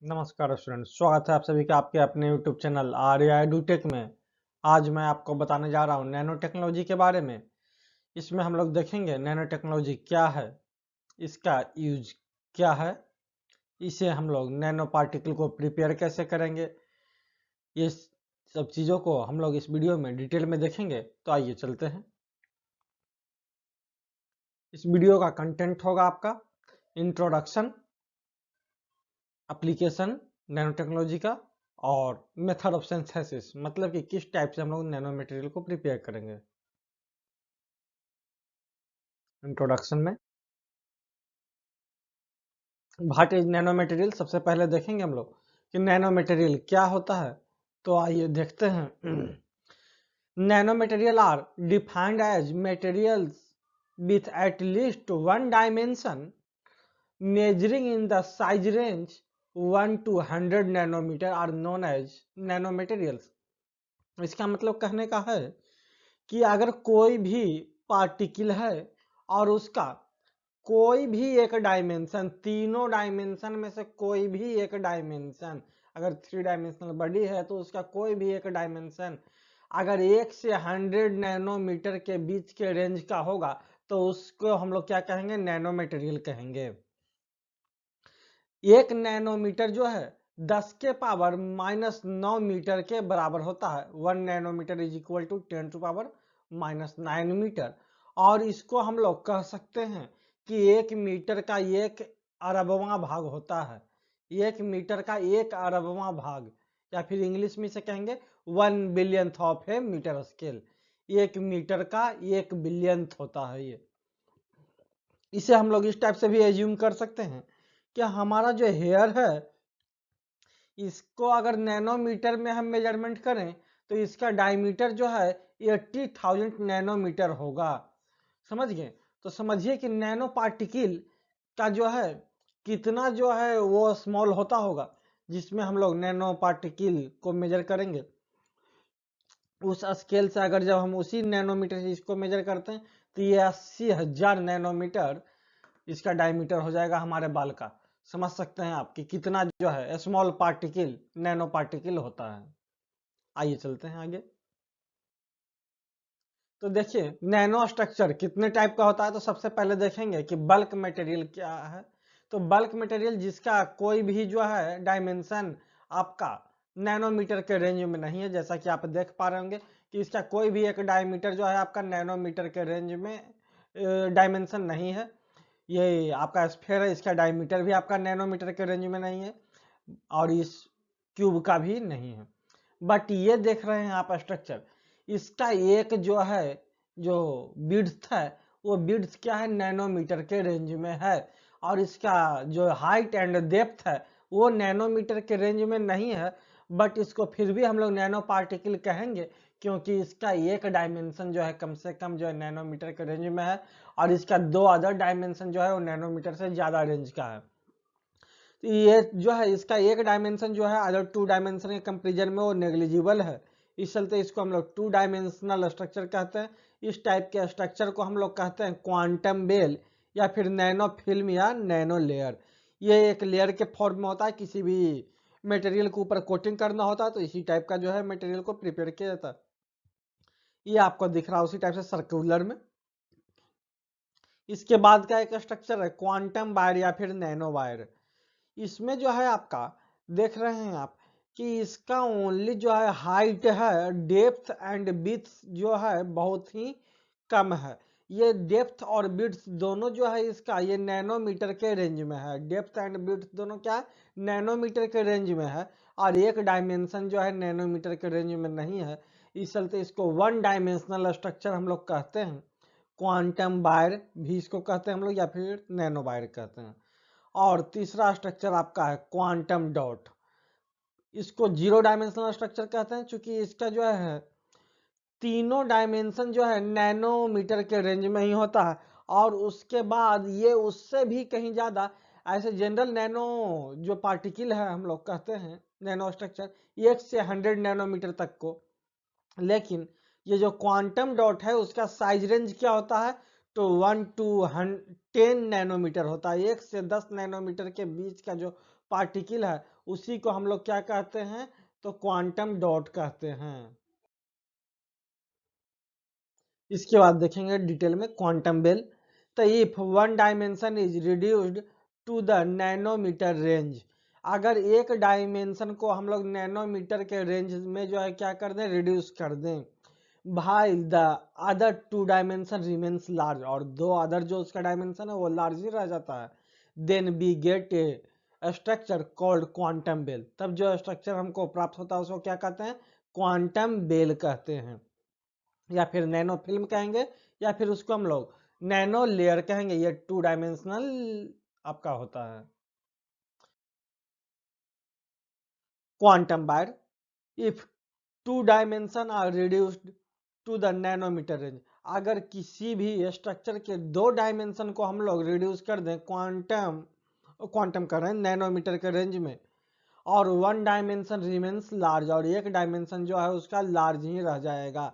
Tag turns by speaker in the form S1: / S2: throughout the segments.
S1: नमस्कार स्टूडेंट, स्वागत है आप सभी का आपके अपने YouTube चैनल आर्या एडुटेक में। आज मैं आपको बताने जा रहा हूँ नैनो टेक्नोलॉजी के बारे में। इसमें हम लोग देखेंगे नैनो टेक्नोलॉजी क्या है, इसका यूज क्या है, इसे हम लोग नैनो पार्टिकल को प्रिपेयर कैसे करेंगे। ये सब चीज़ों को हम लोग इस वीडियो में डिटेल में देखेंगे। तो आइए चलते हैं। इस वीडियो का कंटेंट होगा आपका इंट्रोडक्शन, एप्लीकेशन नैनो टेक्नोलॉजी का और मेथड ऑफ सिंथेसिस, मतलब कि किस टाइप से हम लोग नैनो मटेरियल को प्रिपेयर करेंगे। इंट्रोडक्शन में व्हाट इज नैनो मटेरियल सबसे पहले देखेंगे हम लोग कि नैनो मटेरियल क्या होता है। तो आइए देखते हैं। Nano material are defined as materials with at least one dimension measuring in the size range 1 to 100 nanometer are known as nanomaterials। इसका मतलब कहने का है कि अगर कोई भी पार्टिकल है और उसका कोई भी एक डायमेंशन, तीनों डायमेंशन में से कोई भी एक डायमेंशन, अगर 3 डायमेंशनल बॉडी है तो उसका कोई भी एक डायमेंशन अगर 1 से 100 नैनोमीटर के बीच के रेंज का होगा तो उसको हम लोग क्या कहेंगे, नैनो मटेरियल कहेंगे। 1 नैनोमीटर जो है 10 के पावर -9 मीटर के बराबर होता है। 1 nanometre is equal to 10 to power -9 metre. और इसको हम लोग कह सकते हैं कि 1 मीटर का 1 अरबवां भाग होता है। 1 मीटर का 1 अरबवां भाग, या फिर इंग्लिश में से कहेंगे 1 billionth of a metre scale. 1 metre का 1 बिलियंथ होता है ये। इसे हम लोग इस टाइप से भी एज्यूम कर सकते हैं कि हमारा जो हेयर है इसको अगर नैनोमीटर में हम मेजरमेंट करें तो इसका डायमीटर जो है 80,000 नैनोमीटर होगा। समझ गए? तो समझिए कि नैनो पार्टिकल का जो है कितना जो है वो स्मॉल होता होगा, जिसमें हम लोग नैनो पार्टिकल को मेजर करेंगे। उस स्केल से अगर जब हम उसी नैनोमीटर से इसको मेजर करते हैं तो ये 80,000 नैनोमीटर इसका डायमीटर हो जाएगा हमारे बाल का। समझ सकते हैं आप कि कितना जो है स्मॉल पार्टिकल नैनो पार्टिकल होता है। आइए चलते हैं आगे। तो देखिए नैनो स्ट्रक्चर कितने टाइप का होता है। तो सबसे पहले देखेंगे कि बल्क मटेरियल क्या है। तो बल्क मटेरियल जिसका कोई भी जो है डायमेंशन आपका नैनोमीटर के रेंज में नहीं है, जैसा कि आप देख पा रहे होंगे कि इसका कोई भी एक डायमीटर जो है आपका नैनोमीटर के रेंज में डायमेंशन नहीं है। ये आपका स्फेयर है, इसका डायमीटर भी आपका नैनोमीटर के रेंज में नहीं है और इस क्यूब का भी नहीं है। बट ये देख रहे हैं आप स्ट्रक्चर, इसका एक जो है जो विड्थ है वो विड्थ क्या है, नैनोमीटर के रेंज में है। और इसका जो हाइट एंड डेप्थ है वो नैनोमीटर के रेंज में नहीं है, बट इसको फिर भी हम लोग नैनो पार्टिकल कहेंगे क्योंकि इसका एक डायमेंशन जो है कम से कम जो है नैनोमीटर के रेंज में है और इसका 2 अदर डायमेंशन जो है वो नैनोमीटर से ज्यादा रेंज का है। तो ये जो है इसका एक डायमेंशन जो है अदर 2 डायमेंशन के कंपेरिजन में वो नेग्लिजिबल है। इस चलते इसको हम लोग 2 डायमेंशनल स्ट्रक्चर कहते हैं। इस टाइप के स्ट्रक्चर को हम लोग कहते हैं क्वांटम बेल या फिर नैनो फिल्म या नैनो लेयर। ये एक लेयर के फॉर्म में होता है, किसी भी मटेरियल के ऊपर कोटिंग करना होता है तो इसी टाइप का जो है मटेरियल को प्रिपेयर किया जाता है। ये आपको दिख रहा है उसी टाइप से सर्कुलर में। इसके बाद का एक स्ट्रक्चर है क्वांटम वायर या फिर नैनो वायर। इसमें जो है आपका देख रहे हैं आप कि इसका ओनली जो है हाइट है, डेप्थ एंड विड्थ जो है बहुत ही कम है। ये डेप्थ और विड्थ दोनों जो है इसका ये नैनोमीटर के रेंज में है। डेप्थ एंड विड्थ दोनों क्या है, नैनोमीटर के रेंज में है और एक डायमेंशन जो है नैनोमीटर के रेंज में नहीं है। इस चलते इसको 1 डायमेंशनल स्ट्रक्चर हम लोग कहते हैं। क्वांटम वायर भी इसको कहते हैं हम लोग या फिर नैनो वायर कहते हैं। और तीसरा स्ट्रक्चर आपका है क्वांटम डॉट। इसको 0 डायमेंशनल स्ट्रक्चर कहते हैं क्योंकि इसका जो है तीनों डायमेंशन जो है नैनोमीटर के रेंज में ही होता है और उसके बाद ये उससे भी कहीं ज्यादा ऐसे जनरल नैनो जो पार्टिकल है हम लोग कहते हैं नैनो स्ट्रक्चर 1 से 100 नैनोमीटर तक को। लेकिन ये जो क्वांटम डॉट है उसका साइज रेंज क्या होता है, तो 1 to 10 नैनोमीटर होता है। 1 से 10 नैनोमीटर के बीच का जो पार्टिकल है उसी को हम लोग क्या कहते हैं, तो क्वांटम डॉट कहते हैं। इसके बाद देखेंगे डिटेल में क्वांटम बेल। तो if one dimension is reduced to the nanometre range, अगर एक डायमेंशन को हम लोग नैनोमीटर के रेंज में जो है क्या कर दें, रिड्यूस कर दें, भाई the other two dimension remains large, और दो अदर जो उसका डायमेंशन है वो लार्ज ही रह जाता है, then we get a structure called quantum well. तब जो स्ट्रक्चर हमको प्राप्त होता है उसको क्या कहते हैं, क्वांटम बेल कहते हैं, या फिर नैनो फिल्म कहेंगे, या फिर उसको हम लोग नैनो लेयर कहेंगे। ये 2 डायमेंशनल आपका होता है। Quantum wire, if 2 dimension are reduced to the nanometre range, अगर किसी भी स्ट्रक्चर के 2 डायमेंशन को हम लोग रिड्यूस कर दें क्वांटम क्वांटम कर रहे हैं नैनोमीटर के रेंज में, और 1 डायमेंशन रिमेन्स लार्ज, और एक डायमेंशन जो है उसका लार्ज ही रह जाएगा,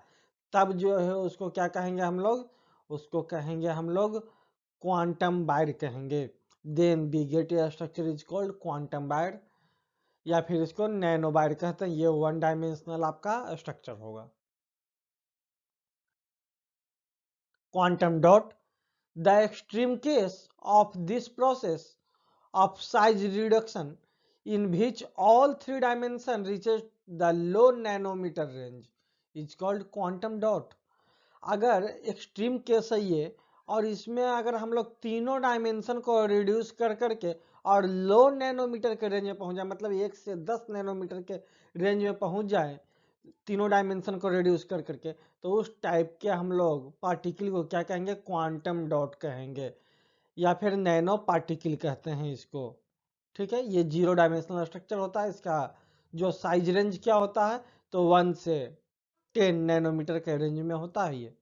S1: तब जो है उसको क्या कहेंगे हम लोग, उसको कहेंगे हम लोग क्वांटम वायर कहेंगे। Then we get a structure is called quantum wire, या फिर इसको नैनो वायर कहते हैं। ये 1 डायमेंशनल आपका स्ट्रक्चर होगा। Quantum dot, the extreme case of this process of size reduction in which all 3 dimension reaches the low nanometer range is called quantum dot। अगर extreme case है ये, और इसमें अगर हम लोग तीनों डायमेंशन को रिड्यूस कर करके और लो नैनोमीटर के रेंज में पहुंच जाए, मतलब 1 से 10 नैनोमीटर के रेंज में पहुंच जाए तीनों डायमेंशन को रिड्यूस कर करके, तो उस टाइप के हम लोग पार्टिकल को क्या कहेंगे, क्वांटम डॉट कहेंगे, या फिर नैनो पार्टिकल कहते हैं इसको। ठीक है, ये 0 डायमेंशनल स्ट्रक्चर होता है। इसका जो साइज रेंज क्या होता है, तो 1 से 10 नैनोमीटर के रेंज में होता है ये।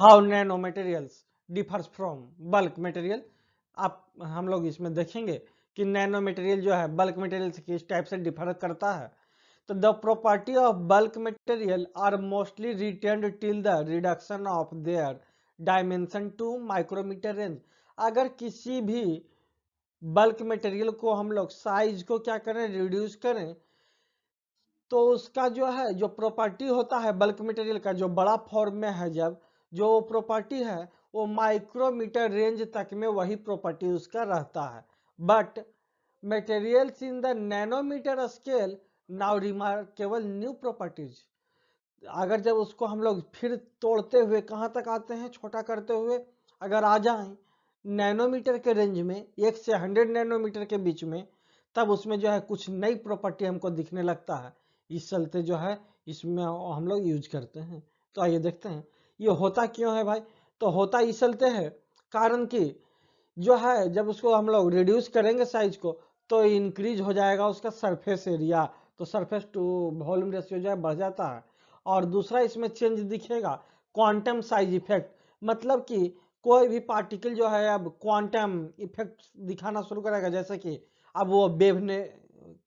S1: How nano materials differs from bulk material, आप हम लोग इसमें देखेंगे कि नैनो मटेरियल जो है बल्क मटेरियल से किस टाइप से डिफर करता है। तो the property of bulk material are mostly retained till the reduction of their dimension to micrometre range. अगर किसी भी बल्क मटेरियल को हम लोग साइज को क्या करें, रिड्यूस करें, तो उसका जो है जो प्रॉपर्टी होता है बल्क मटेरियल का, जो बड़ा फॉर्म में है, जब जो प्रॉपर्टी है वो माइक्रोमीटर रेंज तक में वही प्रॉपर्टी उसका रहता है। But materials in the nanometre scale now remarkable new properties, अगर जब उसको हम लोग फिर तोड़ते हुए कहाँ तक आते हैं, छोटा करते हुए अगर आ जाएं नैनोमीटर के रेंज में 1 से 100 नैनोमीटर के बीच में, तब उसमें जो है कुछ नई प्रॉपर्टी हमको दिखने लगता है। इस चलते जो है इसमें हम लोग यूज करते हैं। तो आइए देखते हैं ये होता क्यों है भाई। तो होता इस चलते है, कारण कि जो है जब उसको हम लोग रिड्यूस करेंगे साइज को, तो इंक्रीज हो जाएगा उसका सरफेस एरिया, तो सरफेस टू वॉल्यूम रेशियो जो है बढ़ जाता है। और दूसरा इसमें चेंज दिखेगा क्वांटम साइज इफेक्ट, मतलब कि कोई भी पार्टिकल जो है अब क्वांटम इफेक्ट दिखाना शुरू करेगा, जैसे कि अब वो वेव ने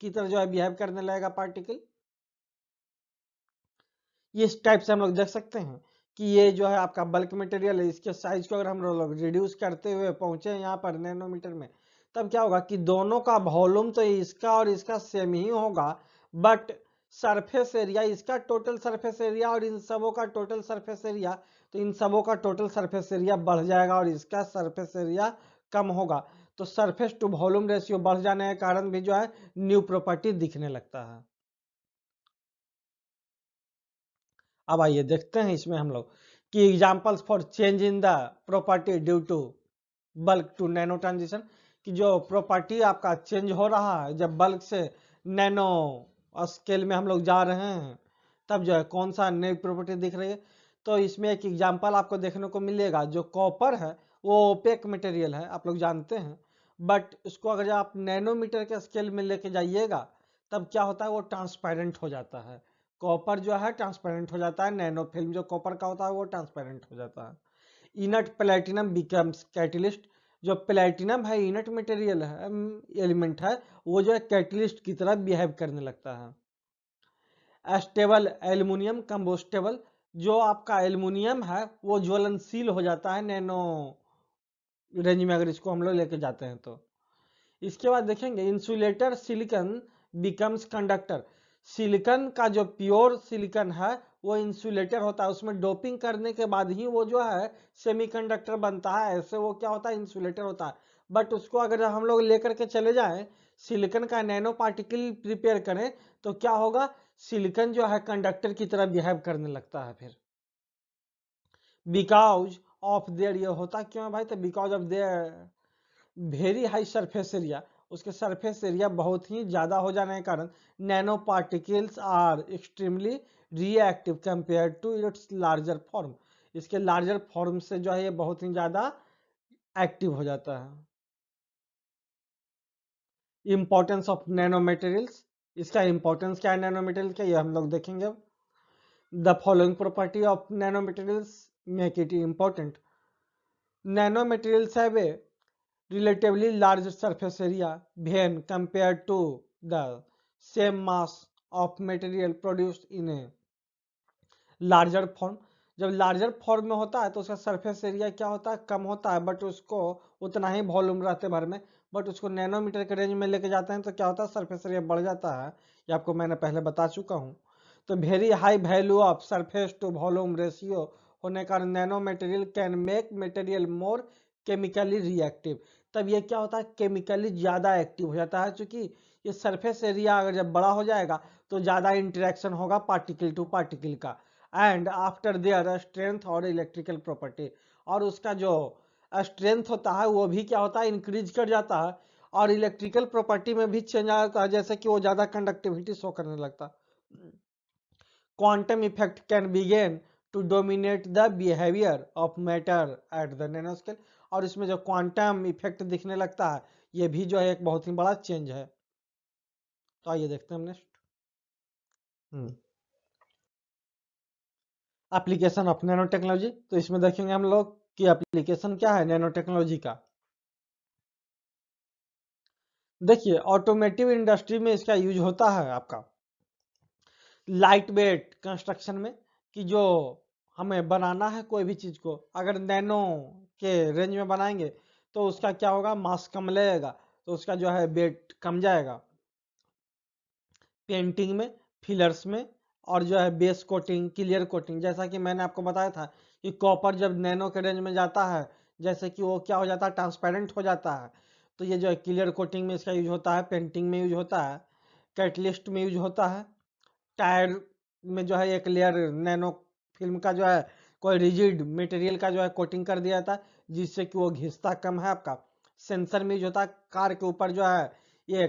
S1: की तरह जो है बिहेव करने लगेगा पार्टिकल। इस टाइप से हम लोग देख सकते हैं कि ये जो है आपका बल्क मटेरियल है, इसके साइज को अगर हम लोग रिड्यूस करते हुए पहुंचे यहाँ पर नैनोमीटर में, तब क्या होगा कि दोनों का वॉल्यूम तो इसका और इसका सेम ही होगा, बट सरफेस एरिया, इसका टोटल सरफेस एरिया और इन सबों का टोटल सरफेस एरिया, तो इन सबों का टोटल सरफेस एरिया बढ़ जाएगा और इसका सरफेस एरिया कम होगा। तो सरफेस टू वॉल्यूम रेशियो बढ़ जाने के कारण भी जो है न्यू प्रॉपर्टी दिखने लगता है। अब आइए देखते हैं इसमें हम लोग कि examples for change in the property due to bulk to nano transition, कि जो प्रॉपर्टी आपका चेंज हो रहा है जब बल्क से नैनो स्केल में हम लोग जा रहे हैं, तब जो है कौन सा नई प्रॉपर्टी दिख रही है। तो इसमें एक एग्जांपल आपको देखने को मिलेगा, जो कॉपर है वो ओपेक मटेरियल है, आप लोग जानते हैं, बट उसको अगर आप नैनोमीटर के स्केल में लेके जाइएगा, तब क्या होता है, वो ट्रांसपेरेंट हो जाता है। कॉपर जो है ट्रांसपेरेंट हो जाता है, नैनो फिल्म जो कॉपर का होता है वो ट्रांसपेरेंट हो जाता है। इनट प्लेटिनम बिकम्स कैटलिस्ट, जो प्लेटिनम है इनट मटेरियल है, एलिमेंट है, वो जो है कैटलिस्ट की तरह बिहेव करने लगता है। स्टेबल एल्यूमिनियम कंबोस्टेबल, जो आपका एल्युमिनियम है वो ज्वलनशील हो जाता है नैनो रेंज में, अगर इसको हम लोग लेके जाते हैं तो। इसके बाद देखेंगे insulator silicon becomes conductor. Silicon का जो प्योर सिलिकॉन है वो इंसुलेटर होता है, उसमें डोपिंग करने के बाद ही वो जो है सेमीकंडक्टर बनता है, ऐसे वो क्या होता है इंसुलेटर होता है। बट उसको अगर हम लोग लेकर के चले जाएं, सिलिकॉन का नैनो पार्टिकल प्रिपेयर करें, तो क्या होगा, सिलिकॉन जो है कंडक्टर की तरह बिहेव करने लगता है फिर। बिकॉज ऑफ देयर, ये होता क्यों है भाई, तो because of their very high surface area, उसके सरफेस एरिया बहुत ही ज्यादा हो जाने के कारण nano particles are extremely reactive compare to its larger form. इसके लार्जर फॉर्म से जो है ये बहुत ही ज्यादा एक्टिव हो जाता है। इंपॉर्टेंस ऑफ नैनो मटेरियल्स, इसका इंपॉर्टेंस क्या है नैनो मटेरियल का, ये हम लोग देखेंगे। The following property of nano materials make it important. Nano materials have a relatively large surface area when compared to the same mass of material produced in a larger form। जब larger form में होता है तो उसका surface area क्या होता है, कम होता है, बट उसको उतना ही वॉल्यूम रहते भर में। बट उसको नैनोमीटर के रेंज में लेके जाते हैं तो क्या होता है, सरफेस एरिया बढ़ जाता है। ये आपको मैंने पहले बता चुका हूँ। तो very high value of surface to volume ratio होने का nano material can make material more chemically reactive. तब ये क्या होता है, केमिकली ज्यादा एक्टिव हो जाता है, क्योंकि ये सरफेस एरिया अगर जब बड़ा हो जाएगा तो ज्यादा इंटरेक्शन होगा पार्टिकल टू पार्टिकल का। एंड आफ्टर देयर स्ट्रेंथ और इलेक्ट्रिकल प्रॉपर्टी, और उसका जो स्ट्रेंथ होता है वो भी क्या होता है, इंक्रीज कर जाता है, और इलेक्ट्रिकल प्रॉपर्टी में भी चेंज आ जाता है, जैसे कि वो ज्यादा कंडक्टिविटी शो करने लगता है। Quantum effect can begin to dominate the behaviour of matter at the nano scale, और इसमें जो क्वांटम इफेक्ट दिखने लगता है ये भी जो है एक बहुत ही बड़ा चेंज है। तो आइए देखते हैं next. Application of nano technology, तो इसमें देखेंगे हम लोग कि एप्लीकेशन क्या है नैनो टेक्नोलॉजी का। देखिए ऑटोमेटिव इंडस्ट्री में इसका यूज होता है आपका लाइट वेट कंस्ट्रक्शन में, कि जो हमें बनाना है कोई भी चीज को, अगर नैनो के रेंज में बनाएंगे तो उसका क्या होगा, मास कम लगेगा, तो उसका जो है वेट कम जाएगा। पेंटिंग में, फिलर्स में, और जो है बेस कोटिंग, क्लियर कोटिंग, जैसा कि मैंने आपको बताया था कि कॉपर जब नैनो के रेंज में जाता है, जैसे कि वो क्या हो जाता है, ट्रांसपेरेंट हो जाता है, तो ये जो है क्लियर कोटिंग में इसका यूज होता है, पेंटिंग में यूज होता है, कैटलिस्ट में यूज होता है, टायर में जो है एक लेयर नैनो फिल्म का जो है कोई रिजिड मटेरियल का जो है कोटिंग कर दिया जाता है, जिससे कि वो घिसता कम है आपका। सेंसर में यूज होता है, कार के ऊपर जो है ये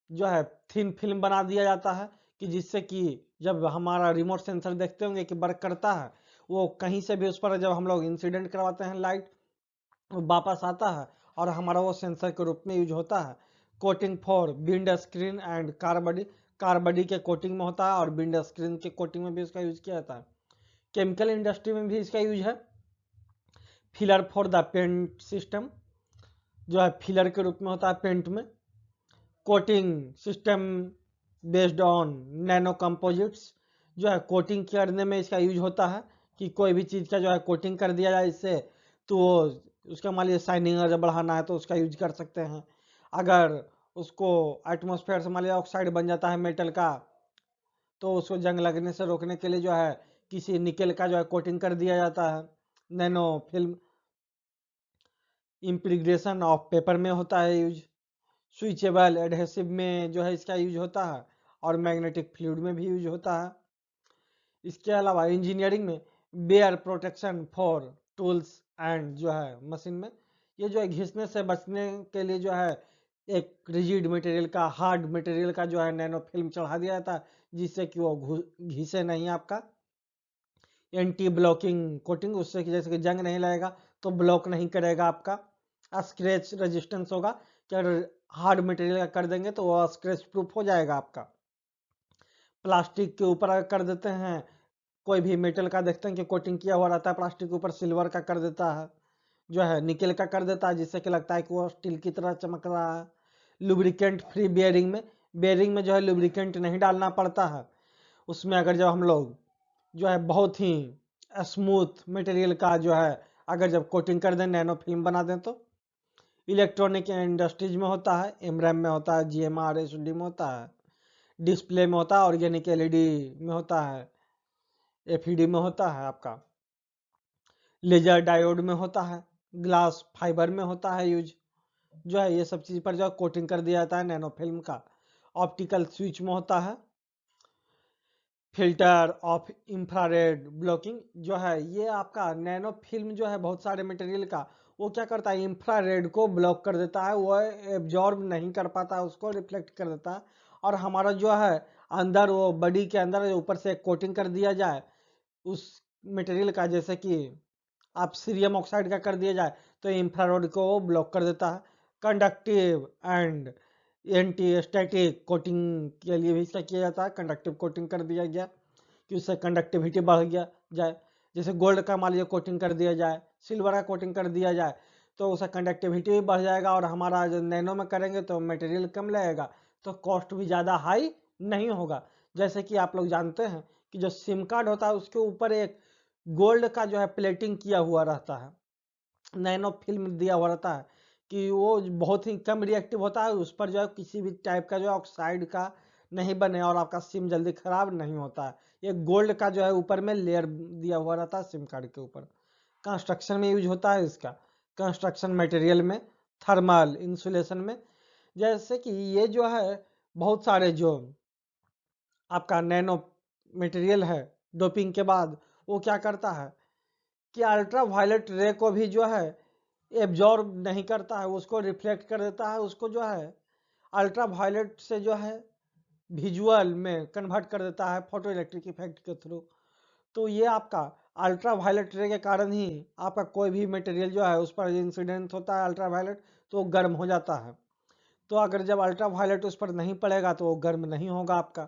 S1: जो है थिन फिल्म बना दिया जाता है, कि जिससे कि जब हमारा रिमोट सेंसर देखते होंगे कि वर्क करता है, वो कहीं से भी उस पर जब हम लोग इंसिडेंट करवाते हैं लाइट, वो वापस आता है और हमारा वो सेंसर के रूप में यूज होता है। Coating for wind screen and car body, car body के कोटिंग में होता है और विंड स्क्रीन के कोटिंग में भी इसका यूज किया जाता है। केमिकल इंडस्ट्री में भी इसका यूज है। Filler for the paint system, जो है फिलर के रूप में होता है पेंट में। Coating system based on nano composites, जो है कोटिंग करने में इसका यूज होता है, कि कोई भी चीज़ का जो है कोटिंग कर दिया जाए इससे, तो वो उसका मान लीजिए शाइनिंग अगर बढ़ाना है तो उसका यूज कर सकते हैं। अगर उसको एटमॉस्फेयर से मान लीजिए ऑक्साइड बन जाता है मेटल का, तो उसको जंग लगने से रोकने के लिए जो है किसी निकल का जो है कोटिंग कर दिया जाता है नैनो फिल्म। इम्प्रीग्रेशन ऑफ पेपर में होता है यूज। स्विचेबल एडहेसिव में जो है इसका यूज होता है, और मैग्नेटिक फ्लूइड में भी यूज होता है। इसके अलावा इंजीनियरिंग में wear protection for tools and जो है मशीन में, ये जो है घिसने से बचने के लिए जो है एक रिजिड मटेरियल का, हार्ड मटेरियल का जो है नैनो फिल्म चढ़ा दिया जाता है, जिससे कि वो घिसे नहीं आपका। एंटी ब्लॉकिंग कोटिंग, उससे कि जैसे कि जंग नहीं लगेगा तो ब्लॉक नहीं करेगा आपका। स्क्रैच रेजिस्टेंस होगा, कि अगर हार्ड मटेरियल का कर देंगे तो वो स्क्रैच प्रूफ हो जाएगा आपका। प्लास्टिक के ऊपर अगर कर देते हैं, कोई भी मेटल का देखते हैं कि कोटिंग किया हुआ रहता है, प्लास्टिक के ऊपर सिल्वर का कर देता है, जो है निकल का कर देता है, जिससे कि लगता है कि वो स्टील की तरह चमक रहा है। लुब्रिकेंट फ्री बेयरिंग में, बेयरिंग में जो है लुब्रिकेंट नहीं डालना पड़ता है, उसमें अगर जब हम लोग जो है बहुत ही स्मूथ मटेरियल का जो है अगर जब कोटिंग कर दें, नैनो फिल्म बना दें तो इलेक्ट्रॉनिक इंडस्ट्रीज में होता है, एमरैम में होता है, जीएमआर एसडी में होता है, डिस्प्ले में होता है, ऑर्गेनिक एलईडी में होता है, एफईडी में होता है, आपका लेजर डायोड में होता है, ग्लास फाइबर में होता है यूज, जो है ये सब चीज पर जो है कोटिंग कर दिया जाता है नैनो फिल्म का। ऑप्टिकल स्विच में होता है, फिल्टर ऑफ इंफ्रारेड ब्लॉकिंग, जो है ये आपका नैनो फिल्म जो है बहुत सारे मटेरियल का वो क्या करता है, इंफ्रारेड को ब्लॉक कर देता है, वो एब्जॉर्ब नहीं कर पाता, उसको रिफ्लेक्ट कर देता है। और हमारा जो है अंदर वो बॉडी के अंदर ऊपर से कोटिंग कर दिया जाए उस मटेरियल का, जैसे कि आप सीरियम ऑक्साइड का कर दिया जाए तो इंफ्रारेड को वो ब्लॉक कर देता है। Conductive and anti static coating के लिए भी इसका किया जाता है, कंडक्टिव कोटिंग कर दिया गया कि उससे कंडक्टिविटी बढ़ गया जाए। जैसे गोल्ड का मान लीजिए कोटिंग कर दिया जाए, सिल्वर का कोटिंग कर दिया जाए तो उसका कंडक्टिविटी भी बढ़ जाएगा, और हमारा जो नैनो में करेंगे तो मटेरियल कम लगेगा, तो कॉस्ट भी ज़्यादा हाई नहीं होगा। जैसे कि आप लोग जानते हैं कि जो सिम कार्ड होता है उसके ऊपर एक गोल्ड का जो है प्लेटिंग किया हुआ रहता है, नैनो फिल्म दिया हुआ रहता है कि वो बहुत ही कम रिएक्टिव होता है, उस पर जो है किसी भी टाइप का जो है ऑक्साइड का नहीं बने और आपका सिम जल्दी खराब नहीं होता है। ये गोल्ड का जो है ऊपर में लेयर दिया हुआ रहता है सिम कार्ड के ऊपर। कंस्ट्रक्शन में यूज होता है इसका, कंस्ट्रक्शन मटेरियल में, थर्मल इंसुलेशन में। जैसे कि ये जो है बहुत सारे जो आपका नैनो मटेरियल है डोपिंग के बाद वो क्या करता है कि अल्ट्रा वायलेट रे को भी जो है एब्जॉर्ब नहीं करता है, उसको रिफ्लेक्ट कर देता है, उसको जो है अल्ट्रा वायलेट से जो है विजुअल में कन्वर्ट कर देता है फोटो इलेक्ट्रिक इफेक्ट के थ्रू। तो ये आपका अल्ट्रा वायलेट रे के कारण ही आपका कोई भी मटेरियल जो है उस पर इंसिडेंट होता है अल्ट्रा वायलेट, तो वो गर्म हो जाता है। तो अगर जब अल्ट्रा वायलेट उस पर नहीं पड़ेगा तो वो गर्म नहीं होगा आपका।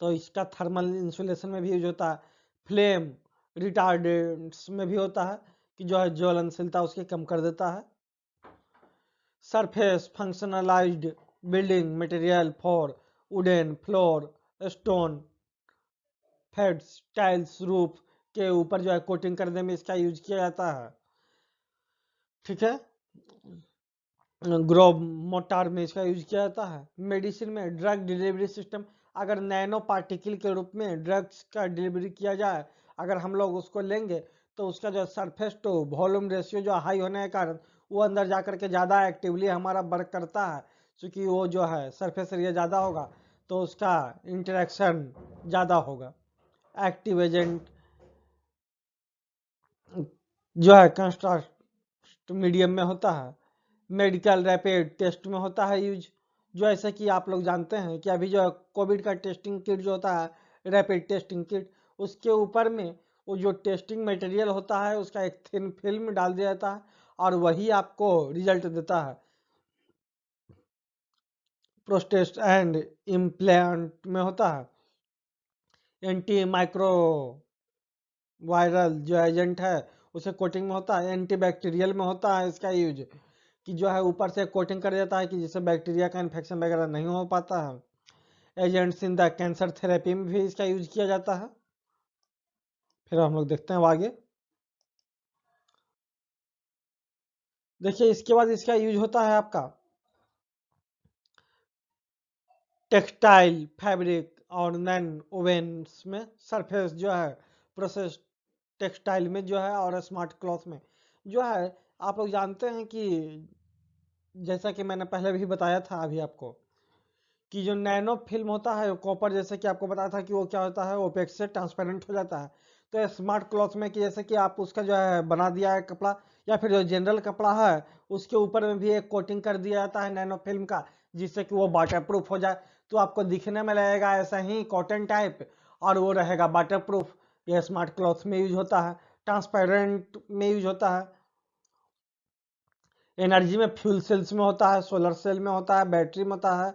S1: तो इसका थर्मल इंसुलेशन में भी यूज होता है, फ्लेम रिटार्डेंट्स में भी होता है कि जो है ज्वलनशीलता उसकी कम कर देता है। Surface functionalised building material for wooden floor stone fades tiles roof के ऊपर जो है कोटिंग करने में इसका यूज किया जाता है। ठीक है, ग्रोव मोटार में इसका यूज किया जाता है। मेडिसिन में ड्रग डिलीवरी सिस्टम, अगर नैनो पार्टिकल के रूप में ड्रग्स का डिलीवरी किया जाए, अगर हम लोग उसको लेंगे तो उसका जो सरफेस टू वॉल्यूम रेशियो जो हाई होने के कारण वो अंदर जाकर के ज़्यादा एक्टिवली हमारा वर्क करता है, क्योंकि वो जो है सरफेस एरिया ज़्यादा होगा तो उसका इंटरेक्शन ज़्यादा होगा। एक्टिव एजेंट जो है कंट्रास्ट मीडियम में होता है, मेडिकल रैपिड टेस्ट में होता है यूज। जो ऐसे कि आप लोग जानते हैं कि अभी जो कोविड का टेस्टिंग किट जो होता है रैपिड टेस्टिंग किट, उसके ऊपर में वो जो टेस्टिंग मटेरियल होता है उसका एक थिन फिल्म डाल दिया जाता है और वही आपको रिजल्ट देता है। प्रोस्टेट एंड इम्प्लांट में होता है, एंटी माइक्रो वायरल जो एजेंट है उसे कोटिंग में होता है, एंटीबैक्टीरियल में होता है इसका यूज कि जो है ऊपर से कोटिंग कर देता है कि जिससे बैक्टीरिया का इन्फेक्शन वगैरह नहीं हो पाता है। Agents in the cancer therapy में भी इसका यूज किया जाता है। फिर हम लोग देखते हैं आगे। देखिए इसके बाद इसका यूज होता है आपका टेक्सटाइल फैब्रिक और नैन ओवेंस में, सरफेस जो है प्रोसेस टेक्सटाइल में जो है और स्मार्ट क्लॉथ में जो है। आप लोग जानते हैं कि जैसा कि मैंने पहले भी बताया था अभी आपको कि जो नैनो फिल्म होता है कॉपर, जैसे कि आपको बताया था कि वो क्या होता है ओपेक से ट्रांसपेरेंट हो जाता है। तो स्मार्ट क्लॉथ में कि जैसे कि आप उसका जो है बना दिया है कपड़ा या फिर जो जनरल कपड़ा है उसके ऊपर में भी एक कोटिंग कर दिया जाता है नैनो फिल्म का, जिससे कि वो वाटर प्रूफ हो जाए, तो आपको दिखने में लगेगा ऐसा ही कॉटन टाइप और वो रहेगा वाटर प्रूफ। ये स्मार्ट क्लॉथ में यूज होता है, ट्रांसपेरेंट में यूज होता है, एनर्जी में फ्यूल सेल्स में होता है, सोलर सेल में होता है, बैटरी में होता है,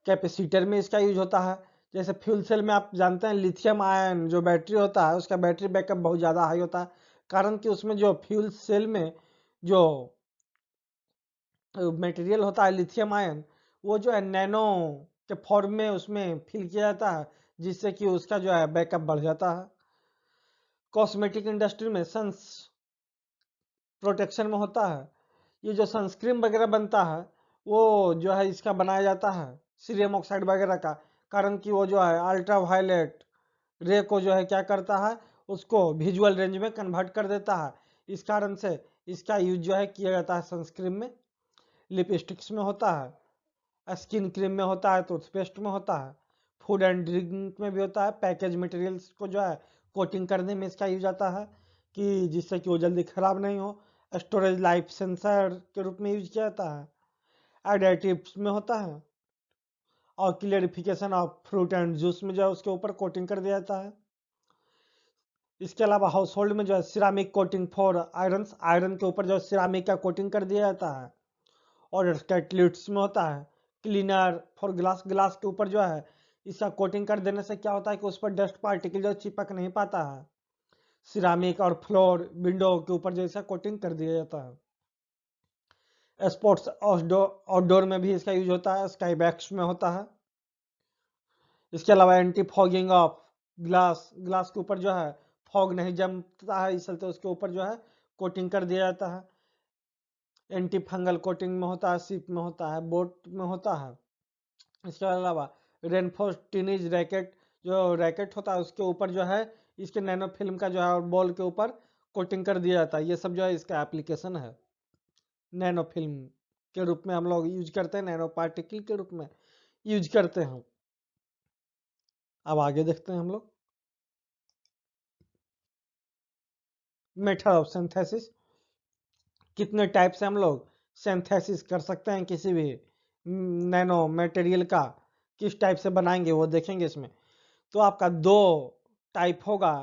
S1: कैपेसिटर में इसका यूज होता है। जैसे फ्यूल सेल में आप जानते हैं लिथियम आयन जो बैटरी होता है उसका बैटरी बैकअप बहुत ज़्यादा हाई होता है, कारण कि उसमें जो फ्यूल सेल में जो मटेरियल होता है लिथियम आयन वो जो है नैनो के फॉर्म में उसमें फिल किया जाता है, जिससे कि उसका जो है बैकअप बढ़ जाता है। कॉस्मेटिक इंडस्ट्री में सन्स प्रोटेक्शन में होता है, ये जो सनस्क्रीन वगैरह बनता है वो जो है इसका बनाया जाता है सीरियम ऑक्साइड वगैरह का, कारण कि वो जो है अल्ट्रा वायलेट रे को जो है क्या करता है, उसको विजुअल रेंज में कन्वर्ट कर देता है। इस कारण से इसका यूज जो है किया जाता है सनस्क्रीन में, लिपस्टिक्स में होता है, स्किन क्रीम में होता है, टूथपेस्ट में होता है, फूड एंड ड्रिंक में भी होता है। पैकेज मटेरियल्स को जो है कोटिंग करने में इसका यूज आता है कि जिससे कि वो जल्दी खराब नहीं हो। स्टोरेज लाइफ सेंसर के रूप में यूज किया जाता है। एडिटिव्स में होता है, और clarification of fruit and juice में जो है उसके ऊपर कोटिंग कर दिया जाता है। इसके अलावा हाउस होल्ड में जो है ceramic coating for iron, iron के ऊपर जो है सिरामिक का कोटिंग कर दिया जाता है। और कैटलिट्स में होता है क्लीनर फॉर ग्लास, ग्लास के ऊपर जो है इसका कोटिंग कर देने से क्या होता है कि उस पर डस्ट पार्टिकल जो चिपक नहीं पाता है। सिरामिक और फ्लोर विंडो के ऊपर जैसा कोटिंग कर दिया जाता है। स्पोर्ट्स आउटडोर में भी इसका यूज होता है, स्काई बैग्स में होता है। इसके अलावा anti fogging of glass, glass के ऊपर जो है फॉग नहीं जमता है, इसलिए तो उसके ऊपर जो है कोटिंग कर दिया जाता है। एंटी फंगल कोटिंग में होता है, शिप में होता है, बोट में होता है। इसके अलावा रेनफोर्स टीनीज रैकेट, जो रैकेट होता है उसके ऊपर जो है इसके नैनो फिल्म का जो है बॉल के ऊपर कोटिंग कर दिया जाता है। ये सब जो है इसका एप्लीकेशन है, नैनो फिल्म के रूप में हम लोग यूज करते हैं, नैनो पार्टिकल के रूप में यूज करते हैं। अब आगे देखते हैं हम लोग मेथड ऑफ सिंथेसिस, कितने टाइप से हम लोग सिंथेसिस कर सकते हैं किसी भी नैनो मटेरियल का, किस टाइप से बनाएंगे वो देखेंगे इसमें। तो आपका दो टाइप होगा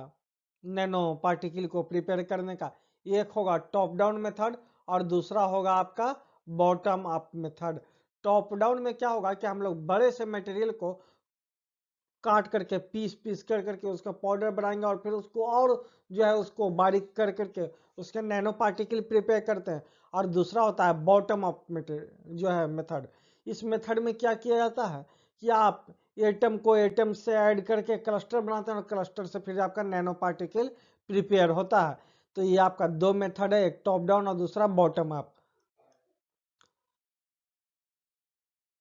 S1: नैनो पार्टिकल को प्रिपेयर करने का, एक होगा टॉप डाउन मेथड और दूसरा होगा आपका bottom up method. Top down में क्या होगा कि हम लोग बड़े से मटेरियल को काट करके पीस पीस कर करके उसका पाउडर बनाएंगे और फिर उसको और जो है उसको बारीक कर करके उसके नैनो पार्टिकल प्रिपेयर करते हैं। और दूसरा होता है बॉटम अप जो है मेथड। इस मेथड में क्या किया जाता है कि आप एटम को एटम से ऐड करके क्लस्टर बनाते हैं और क्लस्टर से फिर आपका नैनो पार्टिकल प्रिपेयर होता है। तो ये आपका दो मेथड है, एक टॉप डाउन और दूसरा बॉटम अप।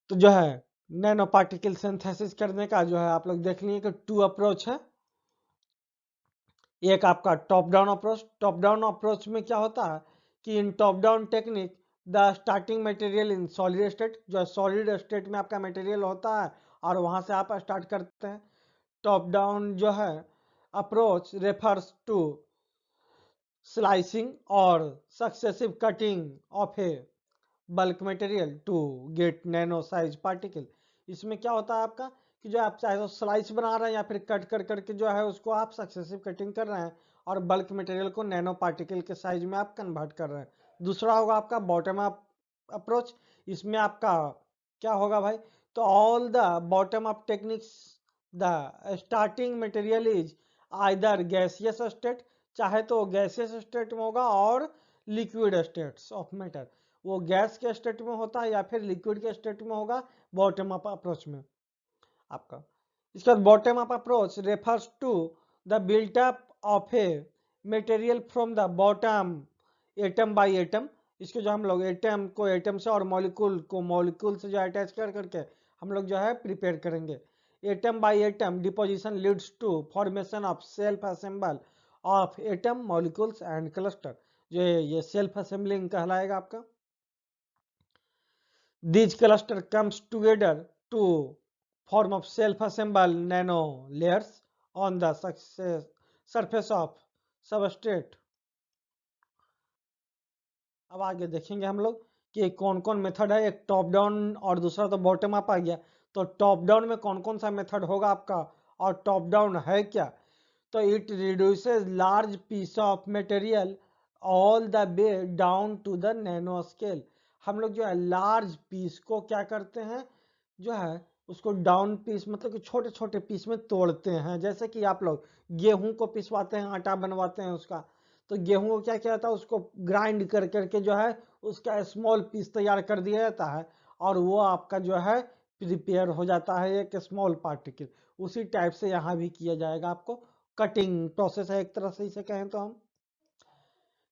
S1: तो जो है नैनो पार्टिकल सिंथेसिस करने का जो है आप लोग देख लिए कि टू अप्रोच है। एक आपका top down approach, top down approach में क्या होता है कि in top down technique the starting material in solid state, जो सॉलिड स्टेट में आपका मटेरियल होता है और वहां से आप स्टार्ट करते हैं। टॉप डाउन जो है अप्रोच रेफर्स टू स्लाइसिंग और successive cutting of a bulk material to get nano size particle. इसमें क्या होता है आपका कि जो आप चाहे तो स्लाइस बना रहे हैं या फिर कट कर करके जो है उसको आप सक्सेसिव कटिंग कर रहे हैं और बल्क मटेरियल को नैनो पार्टिकल के साइज में आप कन्वर्ट कर रहे हैं। दूसरा होगा आपका बॉटम अप अप्रोच, इसमें आपका क्या होगा भाई, तो all the bottom up techniques the starting material is either gaseous state, चाहे तो गैसियस स्टेट में होगा और लिक्विड स्टेट्स ऑफ मैटर, वो गैस के स्टेट में होता है या फिर लिक्विड के स्टेट में होगा बॉटम अप अप्रोच में आपका। इसके बाद bottom up approach refers to the built up of a material from the bottom atom by atom. इसके जो हम लोग एटम को एटम से और मॉलिक्यूल को मॉलिक्यूल से जो अटैच कर करके हम लोग जो है प्रिपेयर करेंगे। Atom by atom deposition leads to formation of self assemble of atom molecules and cluster, जो ये सेल्फ असेंबलिंग कहलाएगा आपका। These cluster comes together to form of self-assembled nano layers on the surface of substrate। अब आगे देखेंगे हम लोग कि कौन कौन मेथड है, एक टॉप डाउन और दूसरा तो बॉटम अप आ गया। तो टॉप डाउन में कौन कौन सा मेथड होगा आपका और टॉप डाउन है क्या, तो it reduces large piece of material all the way down to the nano scale. हम लोग जो है लार्ज पीस को क्या करते हैं, जो है उसको डाउन पीस मतलब कि छोटे छोटे पीस में तोड़ते हैं। जैसे कि आप लोग गेहूं को पिसवाते हैं, आटा बनवाते हैं उसका, तो गेहूं को क्या किया जाता है, उसको ग्राइंड कर करके जो है उसका स्मॉल पीस तैयार कर दिया जाता है और वो आपका जो है प्रिपेयर हो जाता है एक स्मॉल पार्टिकल, उसी टाइप से यहाँ भी किया जाएगा। आपको कटिंग प्रोसेस है एक तरह से इसे कहें तो हम।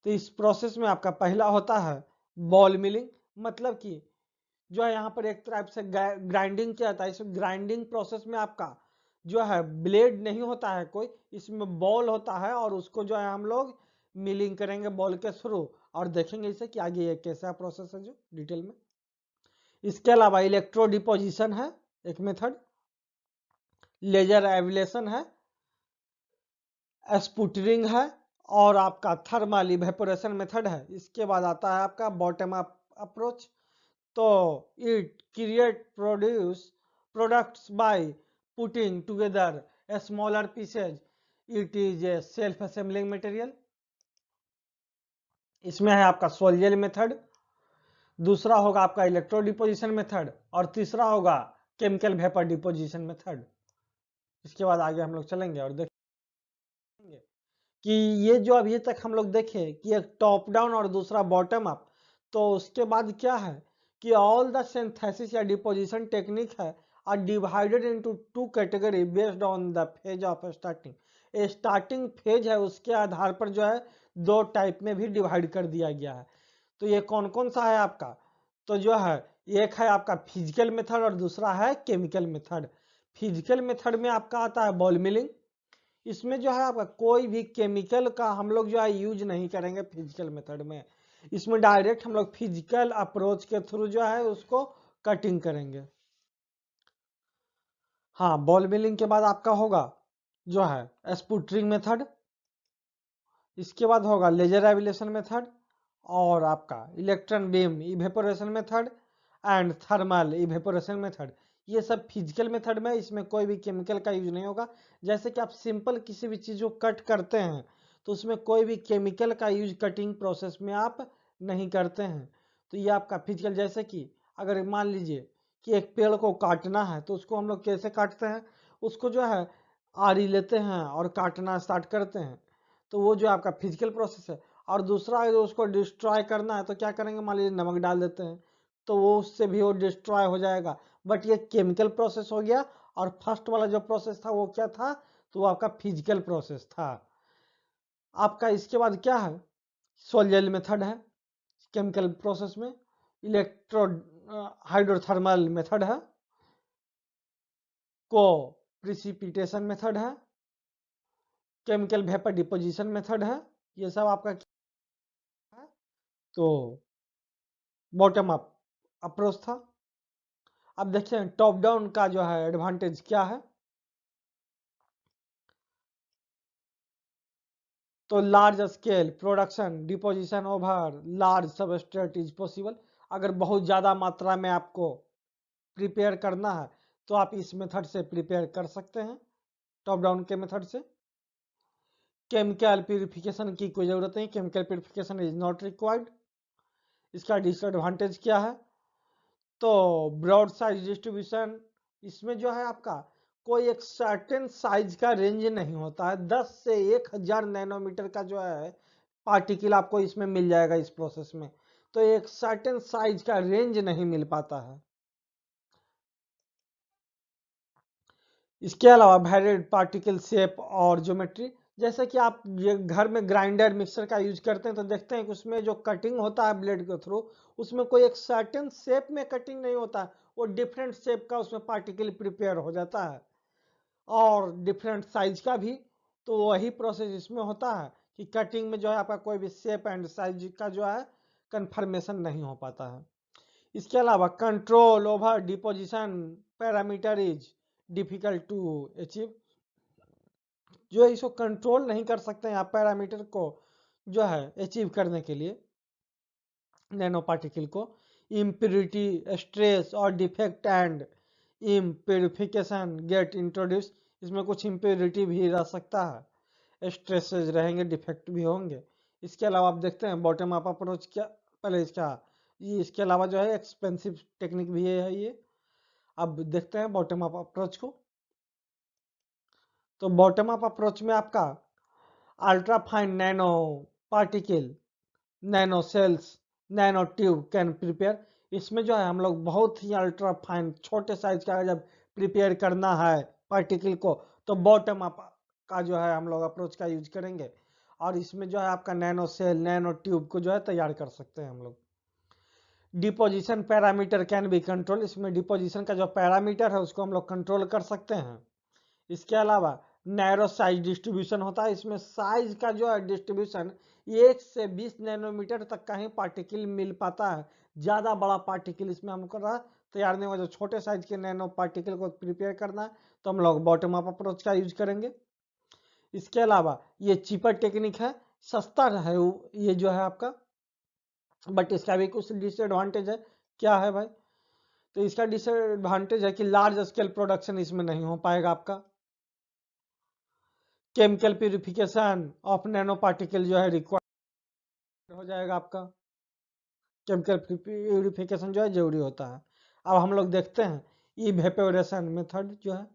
S1: तो इस प्रोसेस में आपका पहला होता है बॉल मिलिंग, मतलब कि जो है यहाँ पर एक तरह से ग्राइंडिंग किया जाता है। इस ग्राइंडिंग प्रोसेस में आपका जो है ब्लेड नहीं होता है कोई, इसमें बॉल होता है और उसको जो है हम लोग मिलिंग करेंगे बॉल के थ्रू, और देखेंगे इसे कि आगे ये कैसा प्रोसेस है जो डिटेल में। इसके अलावा इलेक्ट्रो डिपोजिशन है एक मेथड, लेजर एविलेशन है, स्पुटरिंग है, और आपका थर्मल इवेपोरेशन मेथड है। इसके बाद आता है आपका बॉटम अप अप्रोच। तो it create produce products by putting together a smaller pieces, it is a self assembling material. इसमें है आपका सोल्जल मेथड, दूसरा होगा आपका इलेक्ट्रो डिपोजिशन मेथड, और तीसरा होगा केमिकल वेपर डिपोजिशन मेथड। इसके बाद आगे हम लोग चलेंगे और देखेंगे कि ये जो अभी तक हम लोग देखे कि एक टॉप डाउन और दूसरा बॉटम अप, तो उसके बाद क्या है कि ऑल द सिंथेसिस या डिपोजिशन टेक्निक है are divided into two category based on the phase of starting. Starting phase है उसके आधार पर जो है दो टाइप में भी डिवाइड कर दिया गया है। तो ये कौन कौन सा है आपका, तो जो है एक है आपका फिजिकल मेथड और दूसरा है केमिकल मेथड। फिजिकल मेथड में आपका आता है बॉल मिलिंग। इसमें जो है आपका कोई भी केमिकल का हम लोग जो है यूज नहीं करेंगे फिजिकल मेथड में। इसमें डायरेक्ट हम लोग फिजिकल अप्रोच के थ्रू जो है उसको कटिंग करेंगे। हाँ, बॉल मिलिंग के बाद आपका होगा जो है स्पुटरिंग मेथड, इसके बाद होगा लेजर एविलेशन मेथड, और आपका electron beam evaporation method and thermal evaporation method. ये सब फिजिकल मेथड में, इसमें कोई भी केमिकल का यूज नहीं होगा। जैसे कि आप सिंपल किसी भी चीज को कट करते हैं तो उसमें कोई भी केमिकल का यूज कटिंग प्रोसेस में आप नहीं करते हैं। तो ये आपका फिजिकल, जैसे कि अगर मान लीजिए कि एक पेड़ को काटना है तो उसको हम लोग कैसे काटते हैं, उसको जो है आरी लेते हैं और काटना स्टार्ट करते हैं, तो वो जो आपका फिजिकल प्रोसेस है। और दूसरा अगर उसको डिस्ट्रॉय करना है तो क्या करेंगे, मान लीजिए नमक डाल देते हैं तो वो उससे भी वो डिस्ट्रॉय हो जाएगा। बट ये केमिकल प्रोसेस हो गया, और फर्स्ट वाला जो प्रोसेस था वो क्या था, तो वो आपका फिजिकल प्रोसेस था आपका। इसके बाद क्या है, सोल्जल मेथड है केमिकल प्रोसेस में, इलेक्ट्रो हाइड्रोथर्मल मेथड है, को प्रिसिपिटेशन मेथड है, केमिकल वेपर डिपोजिशन मेथड है। ये सब आपका क्या है, तो बॉटम अप अप्रोच था। अब देखते हैं टॉप डाउन का जो है एडवांटेज क्या है। तो large scale production deposition over large substrate is possible. अगर बहुत ज़्यादा मात्रा में आपको प्रिपेयर करना है तो आप इस मेथड से प्रिपेयर कर सकते हैं, टॉप डाउन के मेथड से। केमिकल प्यूरिफिकेशन की कोई ज़रूरत नहीं, chemical purification is not required. इसका डिसएडवांटेज क्या है, तो ब्रॉड साइज डिस्ट्रीब्यूशन। इसमें जो है आपका कोई एक सर्टेन साइज का रेंज नहीं होता है, 10 से 1000 नैनोमीटर का जो है पार्टिकल आपको इसमें मिल जाएगा इस प्रोसेस में। तो एक सर्टेन साइज का रेंज नहीं मिल पाता है। इसके अलावा वेरिएड पार्टिकल शेप और ज्योमेट्री। जैसे कि आप ये घर में ग्राइंडर मिक्सर का यूज करते हैं तो देखते हैं कि उसमें जो कटिंग होता है ब्लेड के थ्रू, उसमें कोई एक सर्टेन शेप में कटिंग नहीं होता है, वो डिफरेंट शेप का उसमें पार्टिकल प्रिपेयर हो जाता है, और डिफरेंट साइज का भी। तो वही प्रोसेस इसमें होता है कि कटिंग में जो है आपका कोई भी शेप एंड साइज का जो है कंफर्मेशन नहीं हो पाता है। इसके अलावा control over deposition parameter is difficult to achieve. जो है इसको कंट्रोल नहीं कर सकते हैं आप पैरामीटर को जो है अचीव करने के लिए नैनो पार्टिकल को। इम्प्योरिटी, स्ट्रेस और डिफेक्ट एंड इम्प्योरिफिकेशन गेट इंट्रोड्यूस। इसमें कुछ इम्प्योरिटी भी रह सकता है, स्ट्रेसेस रहेंगे, डिफेक्ट भी होंगे। इसके अलावा आप देखते हैं बॉटम अप अप्रोच क्या, पहले इसका ये, इसके अलावा जो है एक्सपेंसिव टेक्निक भी है ये। अब देखते हैं बॉटम अप अप्रोच को। तो बॉटम अप अप्रोच में आपका ultra fine nano particle, nano cells, nano tube can prepare. इसमें जो है हम लोग बहुत ही अल्ट्रा फाइन छोटे साइज का जब प्रिपेयर करना है पार्टिकल को, तो बॉटम अप का जो है हम लोग अप्रोच का यूज करेंगे, और इसमें जो है आपका नैनो सेल नैनो ट्यूब को जो है तैयार कर सकते हैं हम लोग। Deposition parameter can be control, इसमें डिपोजिशन का जो पैरामीटर है उसको हम लोग कंट्रोल कर सकते हैं। इसके अलावा नैरो साइज डिस्ट्रीब्यूशन होता है, इसमें साइज का जो है डिस्ट्रीब्यूशन 1 से 20 नैनोमीटर तक का ही पार्टिकल मिल पाता है। ज़्यादा बड़ा पार्टिकल इसमें हमको तैयार नहीं होगा। जो छोटे साइज के नैनो पार्टिकल को प्रिपेयर करना है तो हम लोग बॉटम अप अप्रोच का यूज करेंगे। इसके अलावा ये चीपर टेक्निक है, सस्ता है ये जो है आपका, बट इसका भी कुछ डिसएडवांटेज है। क्या है भाई? तो इसका डिसएडवांटेज है कि लार्ज स्केल प्रोडक्शन इसमें नहीं हो पाएगा आपका। Chemical purification of nano particle जो है रिक्वायर्ड हो जाएगा आपका। केमिकल प्यूरिफिकेशन जो है जरूरी होता है। अब हम लोग देखते हैं इवेपोरेशन मेथड जो है,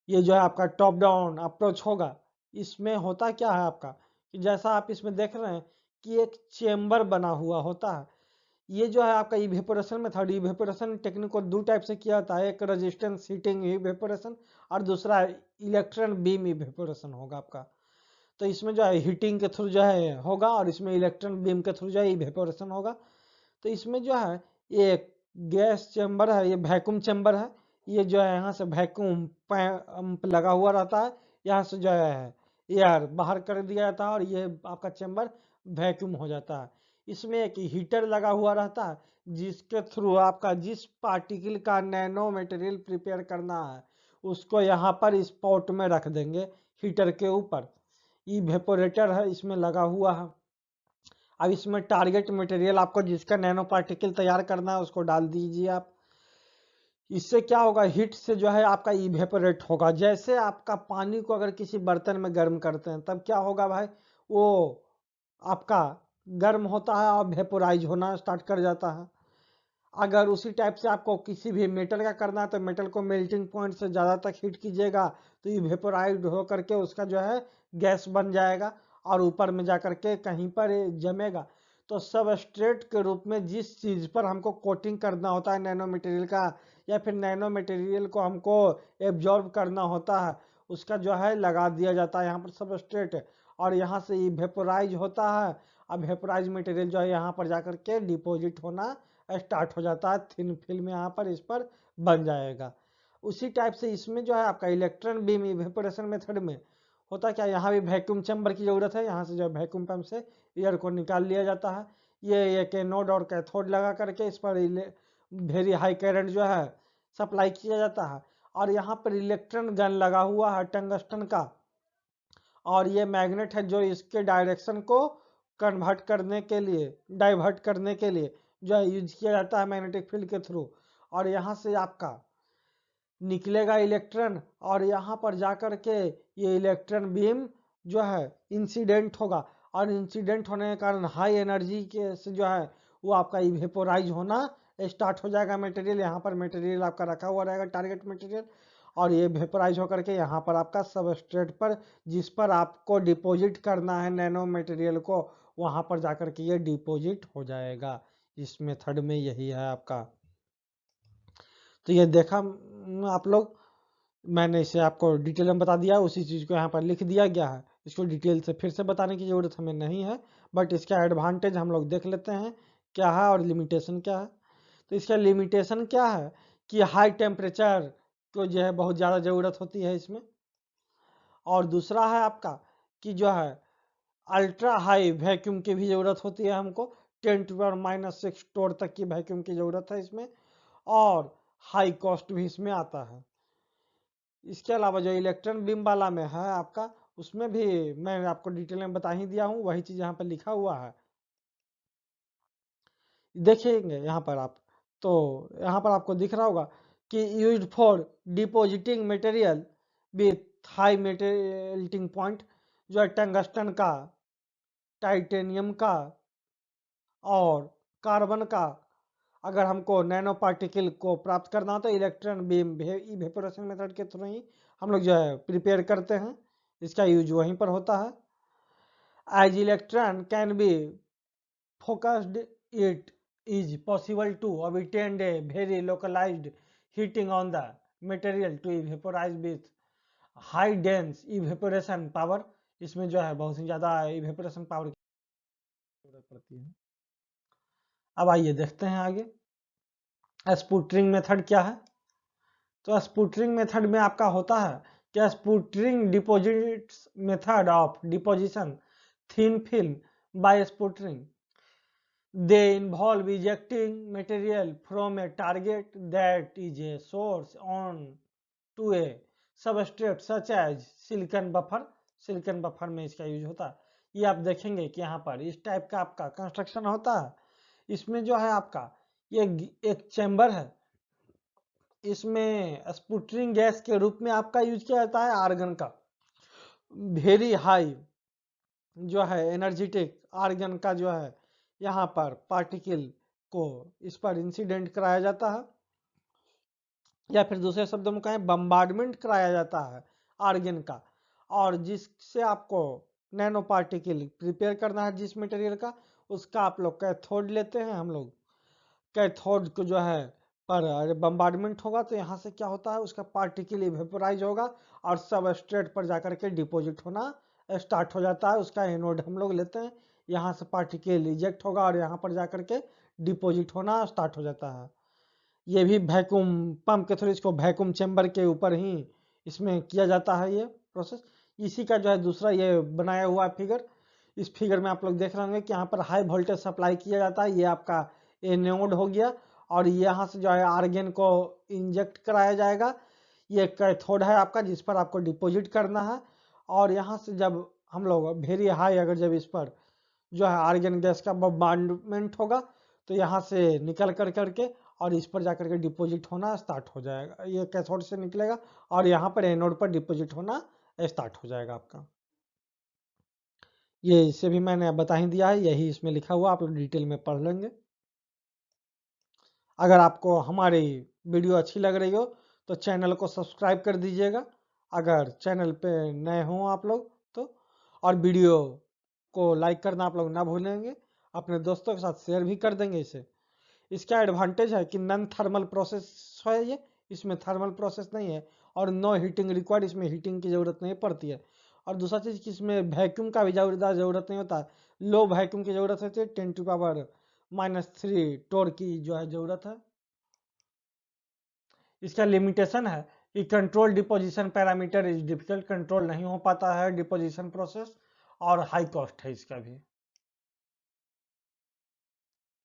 S1: ये जो है आपका टॉप डाउन अप्रोच होगा। इसमें होता क्या है आपका कि जैसा आप इसमें देख रहे हैं कि एक चेम्बर बना हुआ होता है। ये जो है आपका इवेपोरेशन मेथड, इवेपोरेशन टेक्निक को दो टाइप से किया जाता है, एक रेजिस्टेंस हीटिंग इवेपोरेशन और दूसरा इलेक्ट्रॉन बीम इवेपोरेशन होगा आपका। तो इसमें जो है हीटिंग के थ्रू जो है होगा, और इसमें इलेक्ट्रॉन बीम के थ्रू जो है इवेपोरेशन होगा। तो इसमें जो है ये गैस चैम्बर है, ये वैक्यूम चैम्बर है। ये जो है यहाँ से वैक्यूम पंप लगा हुआ रहता है, यहाँ से जो है एयर बाहर कर दिया जाता है और ये आपका चैम्बर वैक्यूम हो जाता है। इसमें एक हीटर लगा हुआ रहता है, जिसके थ्रू आपका जिस पार्टिकल का नैनो मटेरियल प्रिपेयर करना है उसको यहाँ पर इस पॉट में रख देंगे हीटर के ऊपर। इवेपोरेटर है इसमें लगा हुआ है। अब इसमें टारगेट मटेरियल आपको जिसका नैनो पार्टिकल तैयार करना है उसको डाल दीजिए आप। इससे क्या होगा, हीट से जो है आपका इवेपोरेट होगा। जैसे आपका पानी को अगर किसी बर्तन में गर्म करते हैं तब क्या होगा भाई, वो आपका गर्म होता है और वेपोराइज होना स्टार्ट कर जाता है। अगर उसी टाइप से आपको किसी भी मेटल का करना है तो मेटल को मेल्टिंग पॉइंट से ज़्यादा तक हीट कीजिएगा तो ये वेपोराइज हो करके उसका जो है गैस बन जाएगा और ऊपर में जा करके कहीं पर जमेगा। तो सबस्ट्रेट के रूप में जिस चीज़ पर हमको कोटिंग करना होता है नैनो मटेरियल का, या फिर नैनो मटेरियल को हमको एब्जॉर्ब करना होता है, उसका जो है लगा दिया जाता है यहाँ पर सबस्ट्रेट, और यहाँ से ये वेपोराइज होता है। अब वेपोराइज मटेरियल जो है यहाँ पर जा करके डिपॉजिट होना स्टार्ट हो जाता है, थिन फिल्म यहाँ पर इस पर बन जाएगा। उसी टाइप से इसमें जो है आपका इलेक्ट्रॉन बीम इवेपोरेशन मेथड में होता क्या, यहाँ भी वैक्यूम चैम्बर की जरूरत है। यहाँ से जो है वैक्यूम पंप से एयर को निकाल लिया जाता है। ये एक एनोड और कैथोड लगा करके इस पर वेरी हाई करंट जो है सप्लाई किया जाता है, और यहाँ पर इलेक्ट्रॉन गन लगा हुआ है टंगस्टन का, और ये मैग्नेट है जो इसके डायरेक्शन को कन्वर्ट करने के लिए, डाइवर्ट करने के लिए जो है यूज किया जाता है मैग्नेटिक फील्ड के थ्रू। और यहाँ से आपका निकलेगा इलेक्ट्रॉन, और यहाँ पर जाकर के ये इलेक्ट्रॉन बीम जो है इंसिडेंट होगा, और इंसिडेंट होने के कारण हाई एनर्जी के से जो है वो आपका इवेपोराइज होना स्टार्ट हो जाएगा मटेरियल। यहाँ पर मटेरियल आपका रखा हुआ रहेगा टारगेट मटेरियल, और ये वेपोराइज होकर के यहाँ पर आपका सबस्ट्रेट पर जिस पर आपको डिपॉजिट करना है नैनो मटेरियल को, वहाँ पर जाकर के ये डिपॉजिट हो जाएगा। इस मेथड में यही है आपका। तो ये देखा आप लोग, मैंने इसे आपको डिटेल में बता दिया, उसी चीज़ को यहाँ पर लिख दिया गया है। इसको डिटेल से फिर से बताने की ज़रूरत हमें नहीं है, बट इसका एडवांटेज हम लोग देख लेते हैं क्या है और लिमिटेशन क्या है। तो इसका लिमिटेशन क्या है कि हाई टेम्परेचर को जो है बहुत ज़्यादा ज़रूरत होती है इसमें, और दूसरा है आपका कि जो है अल्ट्रा हाई वैक्यूम की भी ज़रूरत होती है हमको, 10⁻⁻⁶ टोर तक की वैक्यूम की ज़रूरत है इसमें, और हाई कॉस्ट भी इसमें आता है। इसके अलावा जो इलेक्ट्रॉन बीम वाला में है आपका, उसमें भी मैं आपको डिटेल में बता ही दिया हूँ, वही चीज़ यहाँ पर लिखा हुआ है, देखेंगे यहाँ पर आप। तो यहाँ पर आपको दिख रहा होगा कि used for depositing material with high melting point, जो है टंगस्टन का, टाइटेनियम का और कार्बन का। अगर हमको नैनो पार्टिकल को प्राप्त करना हो तो इलेक्ट्रॉन बीम इवेपोरेशन मेथड के थ्रू ही हम लोग जो है प्रिपेयर करते हैं, इसका यूज वहीं पर होता है। As electron can be focused it is possible to obtain a very localized heating on the material to evaporize with high dense evaporation power। इसमें जो है बहुत ही ज्यादा evaporation power की जरूरत पड़ती है। अब आइए देखते हैं आगे स्पुटरिंग मेथड क्या है। तो स्पुटरिंग मेथड में आपका होता है कि sputtering deposit method of deposition thin film by sputtering. They involve ejecting material from a target that is a source on to a substrate such as silicon buffer। Silicon buffer में इसका use होता है। ये आप देखेंगे कि यहाँ पर इस टाइप का आपका कंस्ट्रक्शन होता है। इसमें जो है आपका ये एक चैम्बर है, इसमें स्पुटरिंग गैस के रूप में आपका यूज किया जाता है आर्गन का। वेरी हाई जो है एनर्जेटिक आर्गन का जो है यहाँ पर पार्टिकल को इस पर इंसिडेंट कराया जाता है, या फिर दूसरे शब्दों में कहें बम्बार्डमेंट कराया जाता है आर्गन का, और जिससे आपको नैनो पार्टिकल प्रिपेयर करना है जिस मटेरियल का, उसका आप लोग कैथोड लेते हैं। हम लोग कैथोड को जो है पर बम्बार्डमेंट होगा तो यहाँ से क्या होता है उसका पार्टिकल इवेपोराइज होगा और सबस्ट्रेट पर जाकर के डिपोजिट होना स्टार्ट हो जाता है। उसका एनोड हम लोग लेते हैं, यहाँ से पार्टिकल इजेक्ट होगा और यहाँ पर जाकर के डिपोजिट होना स्टार्ट हो जाता है। ये भी वैक्यूम पंप के थ्रू इसको वैक्यूम चैम्बर के ऊपर ही इसमें किया जाता है ये प्रोसेस। इसी का जो है दूसरा ये बनाया हुआ फिगर, इस फिगर में आप लोग देख रहे होंगे कि यहाँ पर हाई वोल्टेज सप्लाई किया जाता है। ये आपका एनोड हो गया और यहाँ से जो है आर्गन को इंजेक्ट कराया जाएगा। ये कैथोड है आपका जिस पर आपको डिपॉजिट करना है, और यहाँ से जब हम लोग वेरी हाई अगर जब इस पर जो है आर्गन गैस का बम्बार्डमेंट होगा तो यहाँ से निकल कर करके और इस पर जाकर के डिपॉजिट होना स्टार्ट हो जाएगा। ये कैथोड से निकलेगा और यहाँ पर एनोड पर डिपॉजिट होना स्टार्ट हो जाएगा आपका। ये इसे भी मैंने बता ही दिया है, यही इसमें लिखा हुआ, आप लोग डिटेल में पढ़ लेंगे। अगर आपको हमारी वीडियो अच्छी लग रही हो तो चैनल को सब्सक्राइब कर दीजिएगा अगर चैनल पे नए हों आप लोग तो, और वीडियो को लाइक करना आप लोग ना भूलेंगे, अपने दोस्तों के साथ शेयर भी कर देंगे इसे। इसका एडवांटेज है कि नॉन थर्मल प्रोसेस है ये, इसमें थर्मल प्रोसेस नहीं है और नो हीटिंग रिक्वायर्ड, इसमें हीटिंग की जरूरत नहीं पड़ती है। और दूसरा चीज कि इसमें वैक्यूम का भी जरूरत नहीं होता, लो वैक्यूम की जरूरत होती है, 10⁻³ टोर की जो है जरूरत है। इसका लिमिटेशन है कि control deposition parameter is difficult, control नहीं हो पाता है डिपोजिशन प्रोसेस, और हाई कॉस्ट है इसका भी।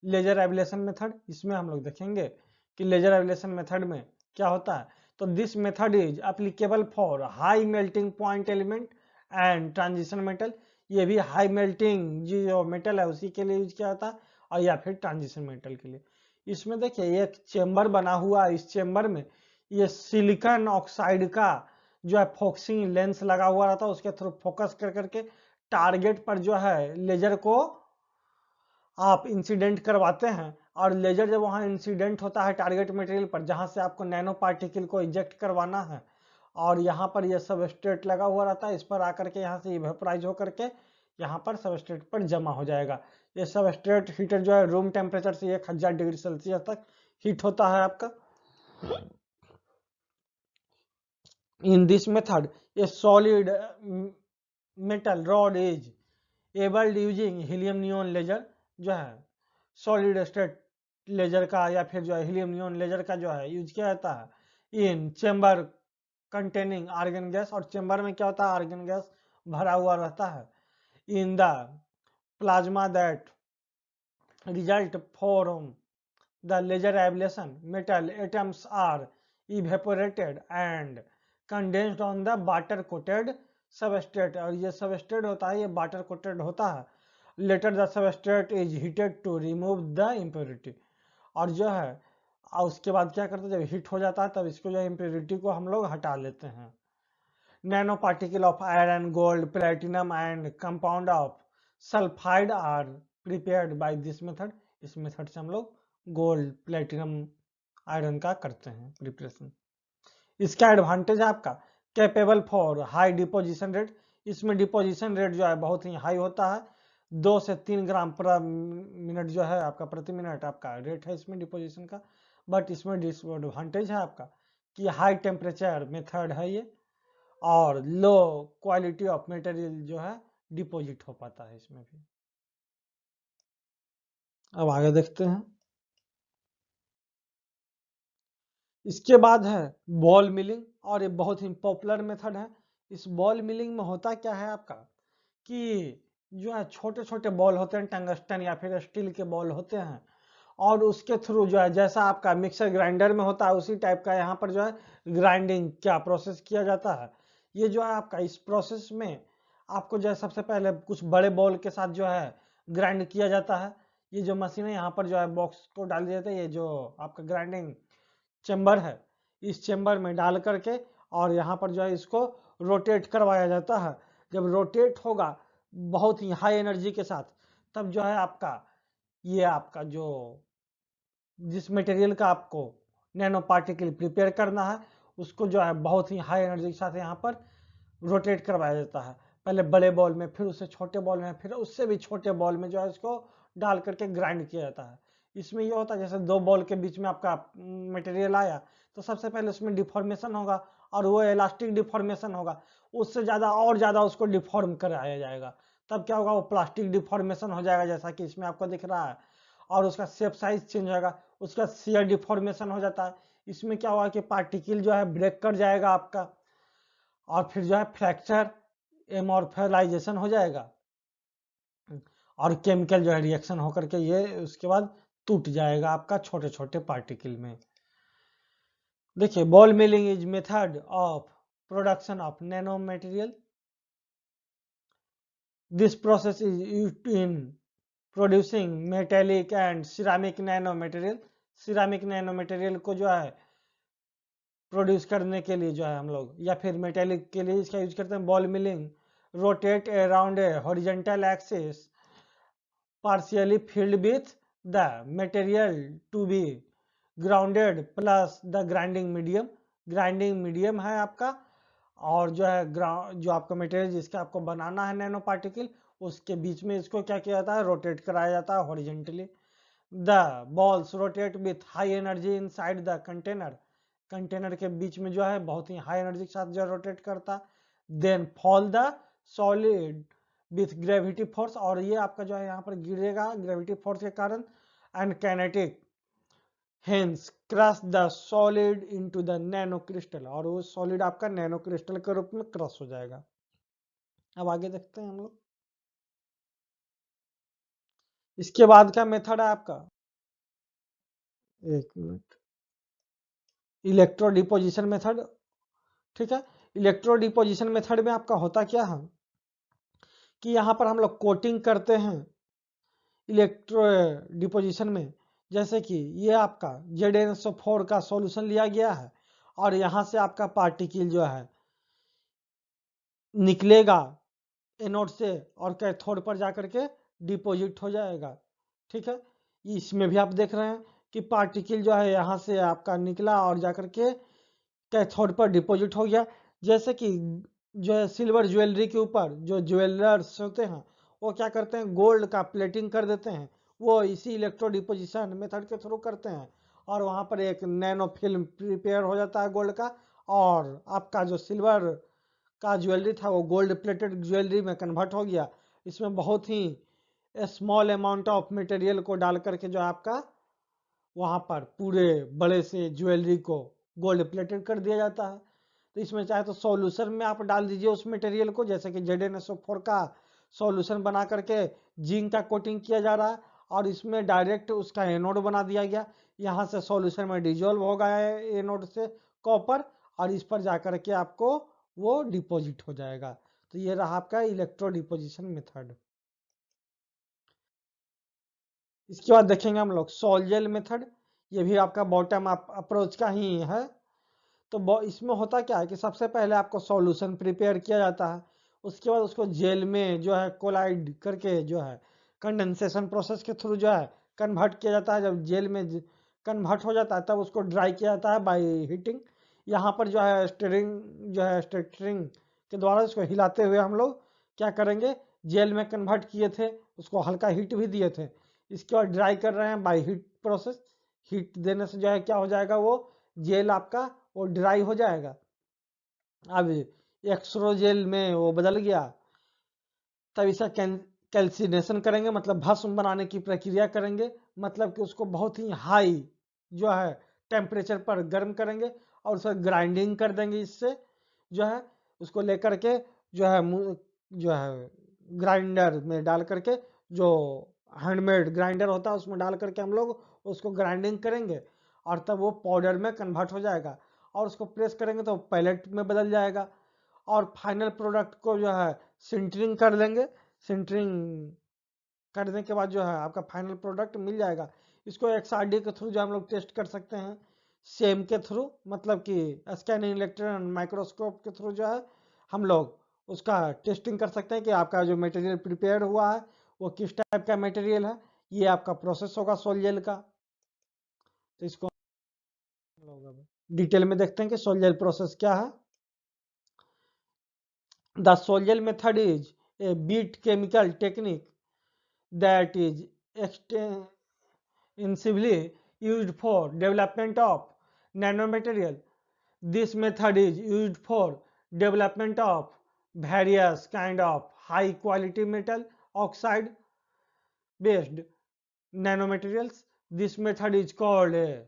S1: लेजर एब्लेशन मेथड, इसमें हम लोग देखेंगे कि लेजर एब्लेशन मेथड में क्या होता है। तो this method is applicable for high melting point element and transition metal. ये भी हाई मेल्टिंग जो मेटल है उसी के लिए यूज किया जाता है, और या फिर ट्रांजिशन मेटल के लिए। इसमें देखिए एक चेम्बर बना हुआ है, इस चेम्बर में ये सिलिकॉन ऑक्साइड का जो है फोकसिंग लेंस लगा हुआ रहता है, उसके थ्रू फोकस कर करके टारगेट पर जो है लेजर को आप इंसिडेंट करवाते हैं, और लेजर जब वहां इंसिडेंट होता है टारगेट मटेरियल पर जहां से आपको नैनो पार्टिकल को इजेक्ट करवाना है, और यहाँ पर यह सबस्ट्रेट लगा हुआ रहता है, इस पर आकर के यहाँ से इवेपोराइज होकर के यहाँ पर सबस्ट्रेट पर जमा हो जाएगा। ये सबस्ट्रेट हीटर जो है रूम टेम्परेचर से 1000 डिग्री सेल्सियस तक हीट होता है आपका। In this method a solid metal rod is ablated using helium neon laser, जो है सॉलिड स्टेट लेजर का या फिर जो है हीलियम नियॉन लेजर का जो है यूज किया जाता है इन चेम्बर कंटेनिंग आर्गन गैस। और चेम्बर में क्या होता है आर्गन गैस भरा हुआ रहता है। In the plasma that result from the laser ablation metal atoms are evaporated and condensed on the water coated substrate, और ये सबस्ट्रेट होता है ये वाटर कोटेड होता है। Later the substrate is heated to remove the impurity, और जो है उसके बाद क्या करते हैं जब हीट हो जाता है तब इसको जो इम्प्योरिटी को हम लोग हटा लेते हैं। Nano particle of iron gold platinum and compound of sulphide are prepared by this method. इस मेथड से हम लोग गोल्ड प्लेटिनम आयरन का करते हैं प्रिपरेशन। इसका एडवांटेज है आपका capable for high deposition rate, इसमें डिपोजिशन रेट जो है बहुत ही हाई होता है। 2 से 3 ग्राम पर मिनट जो है आपका, प्रति मिनट आपका रेट है इसमें डिपोजिशन का। बट इसमें डिसएडवांटेज है आपका कि हाई टेम्परेचर मेथड है ये, और लो क्वालिटी ऑफ मटेरियल जो है डिपॉजिट हो पाता है इसमें भी। अब आगे देखते हैं। इसके बाद है बॉल मिलिंग, और ये बहुत ही पॉपुलर मेथड है। इस बॉल मिलिंग में होता क्या है आपका कि जो है छोटे छोटे बॉल होते हैं, टंगस्टन या फिर स्टील के बॉल होते हैं, और उसके थ्रू जो है जैसा आपका मिक्सर ग्राइंडर में होता है उसी टाइप का यहाँ पर जो है ग्राइंडिंग क्या प्रोसेस किया जाता है। ये जो है आपका इस प्रोसेस में आपको जो है सबसे पहले कुछ बड़े बॉल के साथ जो है ग्राइंड किया जाता है। ये जो मशीन है यहाँ पर जो है बॉक्स को डाल दिया जाता है, ये जो आपका ग्राइंडिंग चेम्बर है, इस चेम्बर में डाल करके और यहाँ पर जो है इसको रोटेट करवाया जाता है। जब रोटेट होगा बहुत ही हाई एनर्जी के साथ, तब जो है आपका ये आपका जो जिस मटेरियल का आपको नैनो पार्टिकल प्रिपेयर करना है उसको जो है बहुत ही हाई एनर्जी के साथ यहाँ पर रोटेट करवाया जाता है। पहले बड़े बॉल में, फिर उससे छोटे बॉल में, फिर उससे भी छोटे बॉल में जो है इसको डाल करके ग्राइंड किया जाता है। इसमें ये होता है जैसे दो बॉल के बीच में आपका मटेरियल आया तो सबसे पहले उसमें डिफॉर्मेशन होगा, और वो इलास्टिक डिफॉर्मेशन होगा, उससे ज़्यादा और ज़्यादा उसको डिफॉर्म कराया जाएगा। तब क्या होगा, वो प्लास्टिक डिफॉर्मेशन हो जाएगा जैसा कि इसमें आपको दिख रहा है, और उसका शेप साइज चेंज होगा, उसका शियर डिफॉर्मेशन हो जाता है। इसमें क्या होगा कि पार्टिकल जो है ब्रेक कर जाएगा आपका, और फिर जो है फ्रैक्चर एमॉर्फेलाइजेशन हो जाएगा, और केमिकल जो है रिएक्शन होकर के ये उसके बाद टूट जाएगा आपका छोटे छोटे पार्टिकल में। देखिए, ball milling is method of production of nano material. This process is used in producing metallic and ceramic nano material. Ceramic nano material को जो है प्रोड्यूस करने के लिए जो है हम लोग, या फिर मेटेलिक के लिए इसका यूज करते हैं। Ball milling rotate around a horizontal axis partially filled with the material to be grounded plus the grinding medium। Grinding medium है आपका, और जो है जो आपका मटेरियल जिसका आपको बनाना है नैनो पार्टिकल, उसके बीच में इसको क्या किया जाता है, रोटेट कराया जाता है horizontally. The balls rotate with high energy inside the container. Container के बीच में जो है बहुत ही हाई एनर्जी के साथ जो रोटेट करता, then fall the solid with gravity force, और ये आपका जो है यहाँ पर गिरेगा ग्रेविटी फोर्स के कारण, and kinetic hence crush the solid into the nano crystal, और वो सॉलिड आपका नैनो क्रिस्टल के रूप में क्रश हो जाएगा। अब आगे देखते हैं हम लोग। इसके बाद का मेथड है आपका, एक मिनट, इलेक्ट्रो डिपोजिशन मेथड। ठीक है, इलेक्ट्रो डिपोजिशन मेथड में आपका होता क्या है कि यहाँ पर हम लोग कोटिंग करते हैं इलेक्ट्रो डिपोजिशन में। जैसे कि ये आपका ZnSO4 का सॉल्यूशन लिया गया है, और यहाँ से आपका पार्टिकल जो है निकलेगा एनोड से और कैथोड पर जाकर के डिपोजिट हो जाएगा। ठीक है, इसमें भी आप देख रहे हैं कि पार्टिकल जो है यहाँ से आपका निकला और जाकर के कैथोड पर डिपोजिट हो गया। जैसे कि जो है सिल्वर ज्वेलरी के ऊपर जो ज्वेलर्स होते हैं वो क्या करते हैं, गोल्ड का प्लेटिंग कर देते हैं, वो इसी इलेक्ट्रो डिपोजिशन मेथड के थ्रू करते हैं, और वहाँ पर एक नैनो फिल्म प्रिपेयर हो जाता है गोल्ड का, और आपका जो सिल्वर का ज्वेलरी था वो गोल्ड प्लेटेड ज्वेलरी में कन्वर्ट हो गया। इसमें बहुत ही स्मॉल अमाउंट ऑफ मटेरियल को डाल करके जो आपका वहाँ पर पूरे बड़े से ज्वेलरी को गोल्ड प्लेटेड कर दिया जाता है। तो इसमें चाहे तो सॉल्यूशन में आप डाल दीजिए उस मटेरियल को, जैसे कि ZnSO4 का सॉल्यूशन बना करके जिंक का कोटिंग किया जा रहा है, और इसमें डायरेक्ट उसका एनोड बना दिया गया। यहाँ से सॉल्यूशन में डिजोल्व हो गया है एनोड से कॉपर, और इस पर जाकर के आपको वो डिपॉजिट हो जाएगा। तो ये रहा आपका इलेक्ट्रो डिपोजिशन मेथड। इसके बाद देखेंगे हम लोग सोल्जल मेथड। ये भी आपका बॉटम अप अप्रोच का ही है। तो इसमें होता क्या है कि सबसे पहले आपको सॉल्यूशन प्रिपेयर किया जाता है, उसके बाद उसको जेल में जो है कोलाइड करके जो है कंडेंसेशन प्रोसेस के थ्रू जो है कन्वर्ट किया जाता है। जब जेल में कन्वर्ट हो जाता है तब उसको ड्राई किया जाता है बाय हीटिंग। यहाँ पर जो है स्टीयरिंग जो है स्टीयरिंग के द्वारा इसको हिलाते हुए हम लोग क्या करेंगे जेल में कन्वर्ट किए थे, उसको हल्का हीट भी दिए थे, इसके बाद ड्राई कर रहे हैं बाय हीट प्रोसेस। हीट देने से जो है क्या हो जाएगा, वो जेल आपका वो ड्राई हो जाएगा। अब एक्सरो जेल में वो बदल गया, तब इसका कैल्सिनेशन करेंगे, मतलब भस्म बनाने की प्रक्रिया करेंगे, मतलब कि उसको बहुत ही हाई जो है टेम्परेचर पर गर्म करेंगे और उसे ग्राइंडिंग कर देंगे। इससे जो है उसको लेकर के जो है ग्राइंडर में डाल करके, जो हैंडमेड ग्राइंडर होता है उसमें डाल करके हम लोग उसको ग्राइंडिंग करेंगे, और तब वो पाउडर में कन्वर्ट हो जाएगा, और उसको प्रेस करेंगे तो पैलेट में बदल जाएगा। और फाइनल प्रोडक्ट को जो है सिंटरिंग कर लेंगे। सिंटरिंग करने के बाद जो है आपका फाइनल प्रोडक्ट मिल जाएगा। इसको XRD के थ्रू जो हम लोग टेस्ट कर सकते हैं, सेम के थ्रू, मतलब कि स्कैनिंग इलेक्ट्रॉन माइक्रोस्कोप के थ्रू जो है हम लोग उसका टेस्टिंग कर सकते हैं कि आपका जो मटेरियल प्रिपेयर हुआ है वो किस टाइप का मटेरियल है। ये आपका प्रोसेस होगा सोल जेल का। तो इसको डिटेल में देखते हैं कि सोल जेल प्रोसेस क्या है। The soil gel method is a beat chemical technique that is extensively used for development of nanomaterial. This method is used for development of various kind of high quality metal oxide based nanomaterials. This method is called a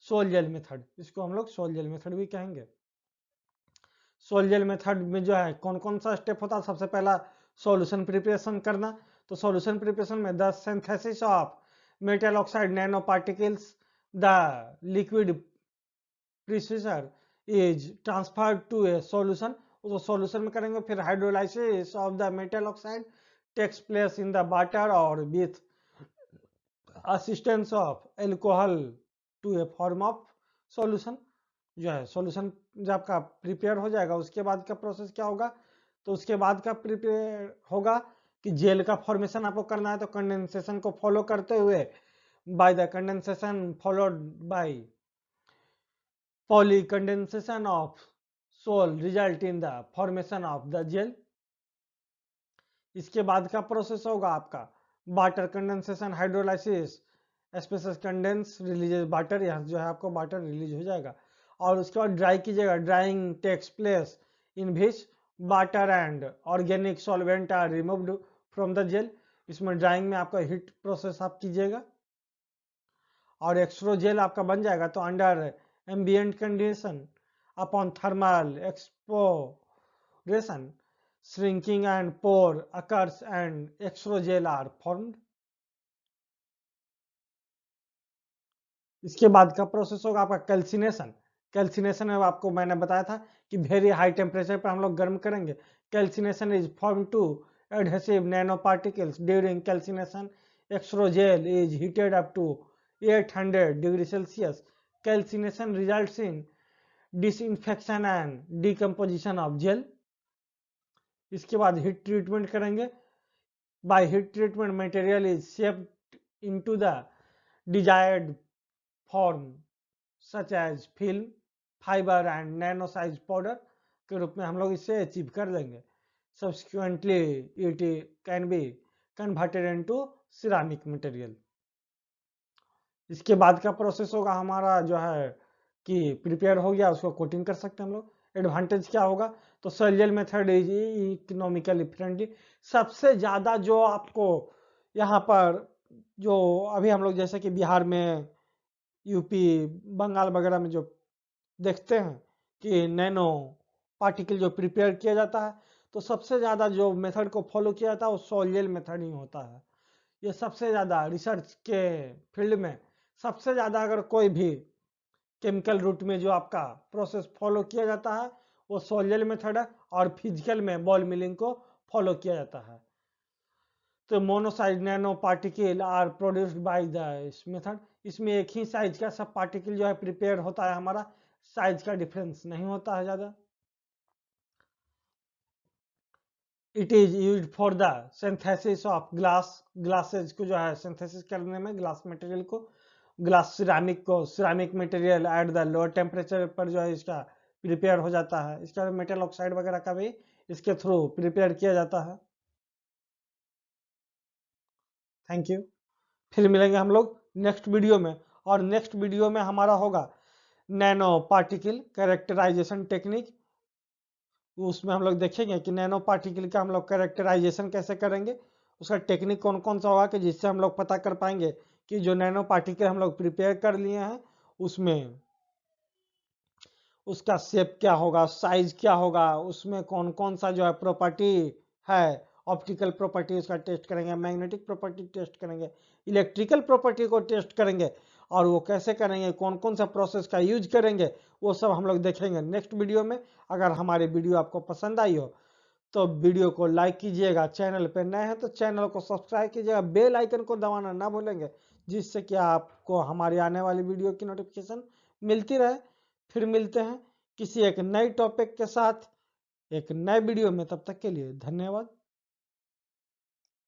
S1: soil gel method. इसको हम लोग soil gel method भी कहेंगे। Sol gel method में जो है कौन कौन सा स्टेप होता है, सबसे पहला सॉल्यूशन प्रिपरेशन करना। तो सॉल्यूशन प्रिपरेशन में the synthesis of metal oxide nano particles, the liquid procedure is transferred to a solution, उसको सॉल्यूशन में करेंगे। फिर hydrolysis of the metal oxide takes place in the water और with assistance of alcohol to a form of solution. जो है solution जब आपका prepare हो जाएगा, उसके बाद का प्रोसेस क्या होगा, तो उसके बाद का प्रिपेयर होगा कि जेल का फॉर्मेशन आपको करना है। तो कंडेंसेशन को फॉलो करते हुए, by the condensation followed by poly condensation of sol result in the formation of the gel. इसके बाद का प्रोसेस होगा आपका water condensation hydrolysis, species condense releases water, यहाँ जो है आपको वाटर रिलीज हो जाएगा। और उसके बाद ड्राई कीजिएगा। Drying takes place in which water and organic solvent are removed from the gel. इसमें ड्राइंग में आपका हीट प्रोसेस आप कीजिएगा और एक्सट्रो जेल आपका बन जाएगा। तो under ambient condition upon thermal evaporation shrinking and pore occurs and extrogel are formed। इसके बाद का प्रोसेस होगा आपका कैल्सिनेशन। कैल्सिनेशन में आपको मैंने बताया था कि वेरी हाई टेम्परेचर पर हम लोग गर्म करेंगे। Calcination is form to adhesive nano particles during calcination. Xerogel is heated up to 800 degree Celsius. Calcination results in disinfection and decomposition of gel. इसके बाद हीट ट्रीटमेंट करेंगे। By heat treatment material is shaped into the desired form such as film, fibre and nano size powder के रूप में हम लोग इसे achieve कर लेंगे। Subsequently it can be converted into ceramic material. इसके बाद का प्रोसेस होगा हमारा जो है कि प्रिपेयर हो गया, उसको कोटिंग कर सकते हैं हम लोग। एडवांटेज क्या होगा, तो sol gel method is economically friendly. सबसे ज़्यादा जो आपको यहाँ पर जो अभी हम लोग जैसे कि बिहार में, यूपी, बंगाल वगैरह में जो देखते हैं कि नैनो पार्टिकल जो प्रिपेयर किया जाता है, तो सबसे ज़्यादा जो मेथड को फॉलो किया जाता है वो सोल जेल मेथड ही होता है। ये सबसे ज़्यादा रिसर्च के फील्ड में सबसे ज़्यादा अगर कोई भी केमिकल रूट में जो आपका प्रोसेस फॉलो किया जाता है वो सोल जेल मेथड है, और फिजिकल में बॉल मिलिंग को फॉलो किया जाता है। तो monosize nano particle are produced by the इस मेथड। इसमें एक ही साइज का सब पार्टिकल जो है प्रिपेयर होता है, हमारा साइज का डिफरेंस नहीं होता है ज़्यादा। It is use for the synthesis of glasses को जो है सिंथेसिस करने में, ग्लास मटेरियल को, glass ceramic material at the lower temperature पर जो है इसका प्रिपेयर हो जाता है। इसका मेटल ऑक्साइड वगैरह का भी इसके थ्रू प्रिपेयर किया जाता है। Thank you. फिर मिलेंगे हम लोग नेक्स्ट वीडियो में, और नेक्स्ट वीडियो में हमारा होगा नैनो पार्टिकल कैरेक्टराइजेशन टेक्निक। उसमें हम लोग देखेंगे कि नैनो पार्टिकल का हम लोग कैरेक्टराइजेशन कैसे करेंगे, उसका टेक्निक कौन कौन सा होगा कि जिससे हम लोग पता कर पाएंगे कि जो नैनो पार्टिकल हम लोग प्रिपेयर कर लिए हैं उसमें उसका शेप क्या होगा, साइज क्या होगा, उसमें कौन कौन सा जो है प्रॉपर्टी है, ऑप्टिकल प्रॉपर्टी उसका टेस्ट करेंगे, मैग्नेटिक प्रॉपर्टी टेस्ट करेंगे, इलेक्ट्रिकल प्रॉपर्टी को टेस्ट करेंगे, और वो कैसे करेंगे, कौन कौन सा प्रोसेस का यूज करेंगे, वो सब हम लोग देखेंगे नेक्स्ट वीडियो में। अगर हमारी वीडियो आपको पसंद आई हो तो वीडियो को लाइक कीजिएगा, चैनल पे नए हैं तो चैनल को सब्सक्राइब कीजिएगा, बेल आइकन को दबाना ना भूलेंगे, जिससे कि आपको हमारी आने वाली वीडियो की नोटिफिकेशन मिलती रहे। फिर मिलते हैं किसी एक नए टॉपिक के साथ एक नए वीडियो में, तब तक के लिए धन्यवाद।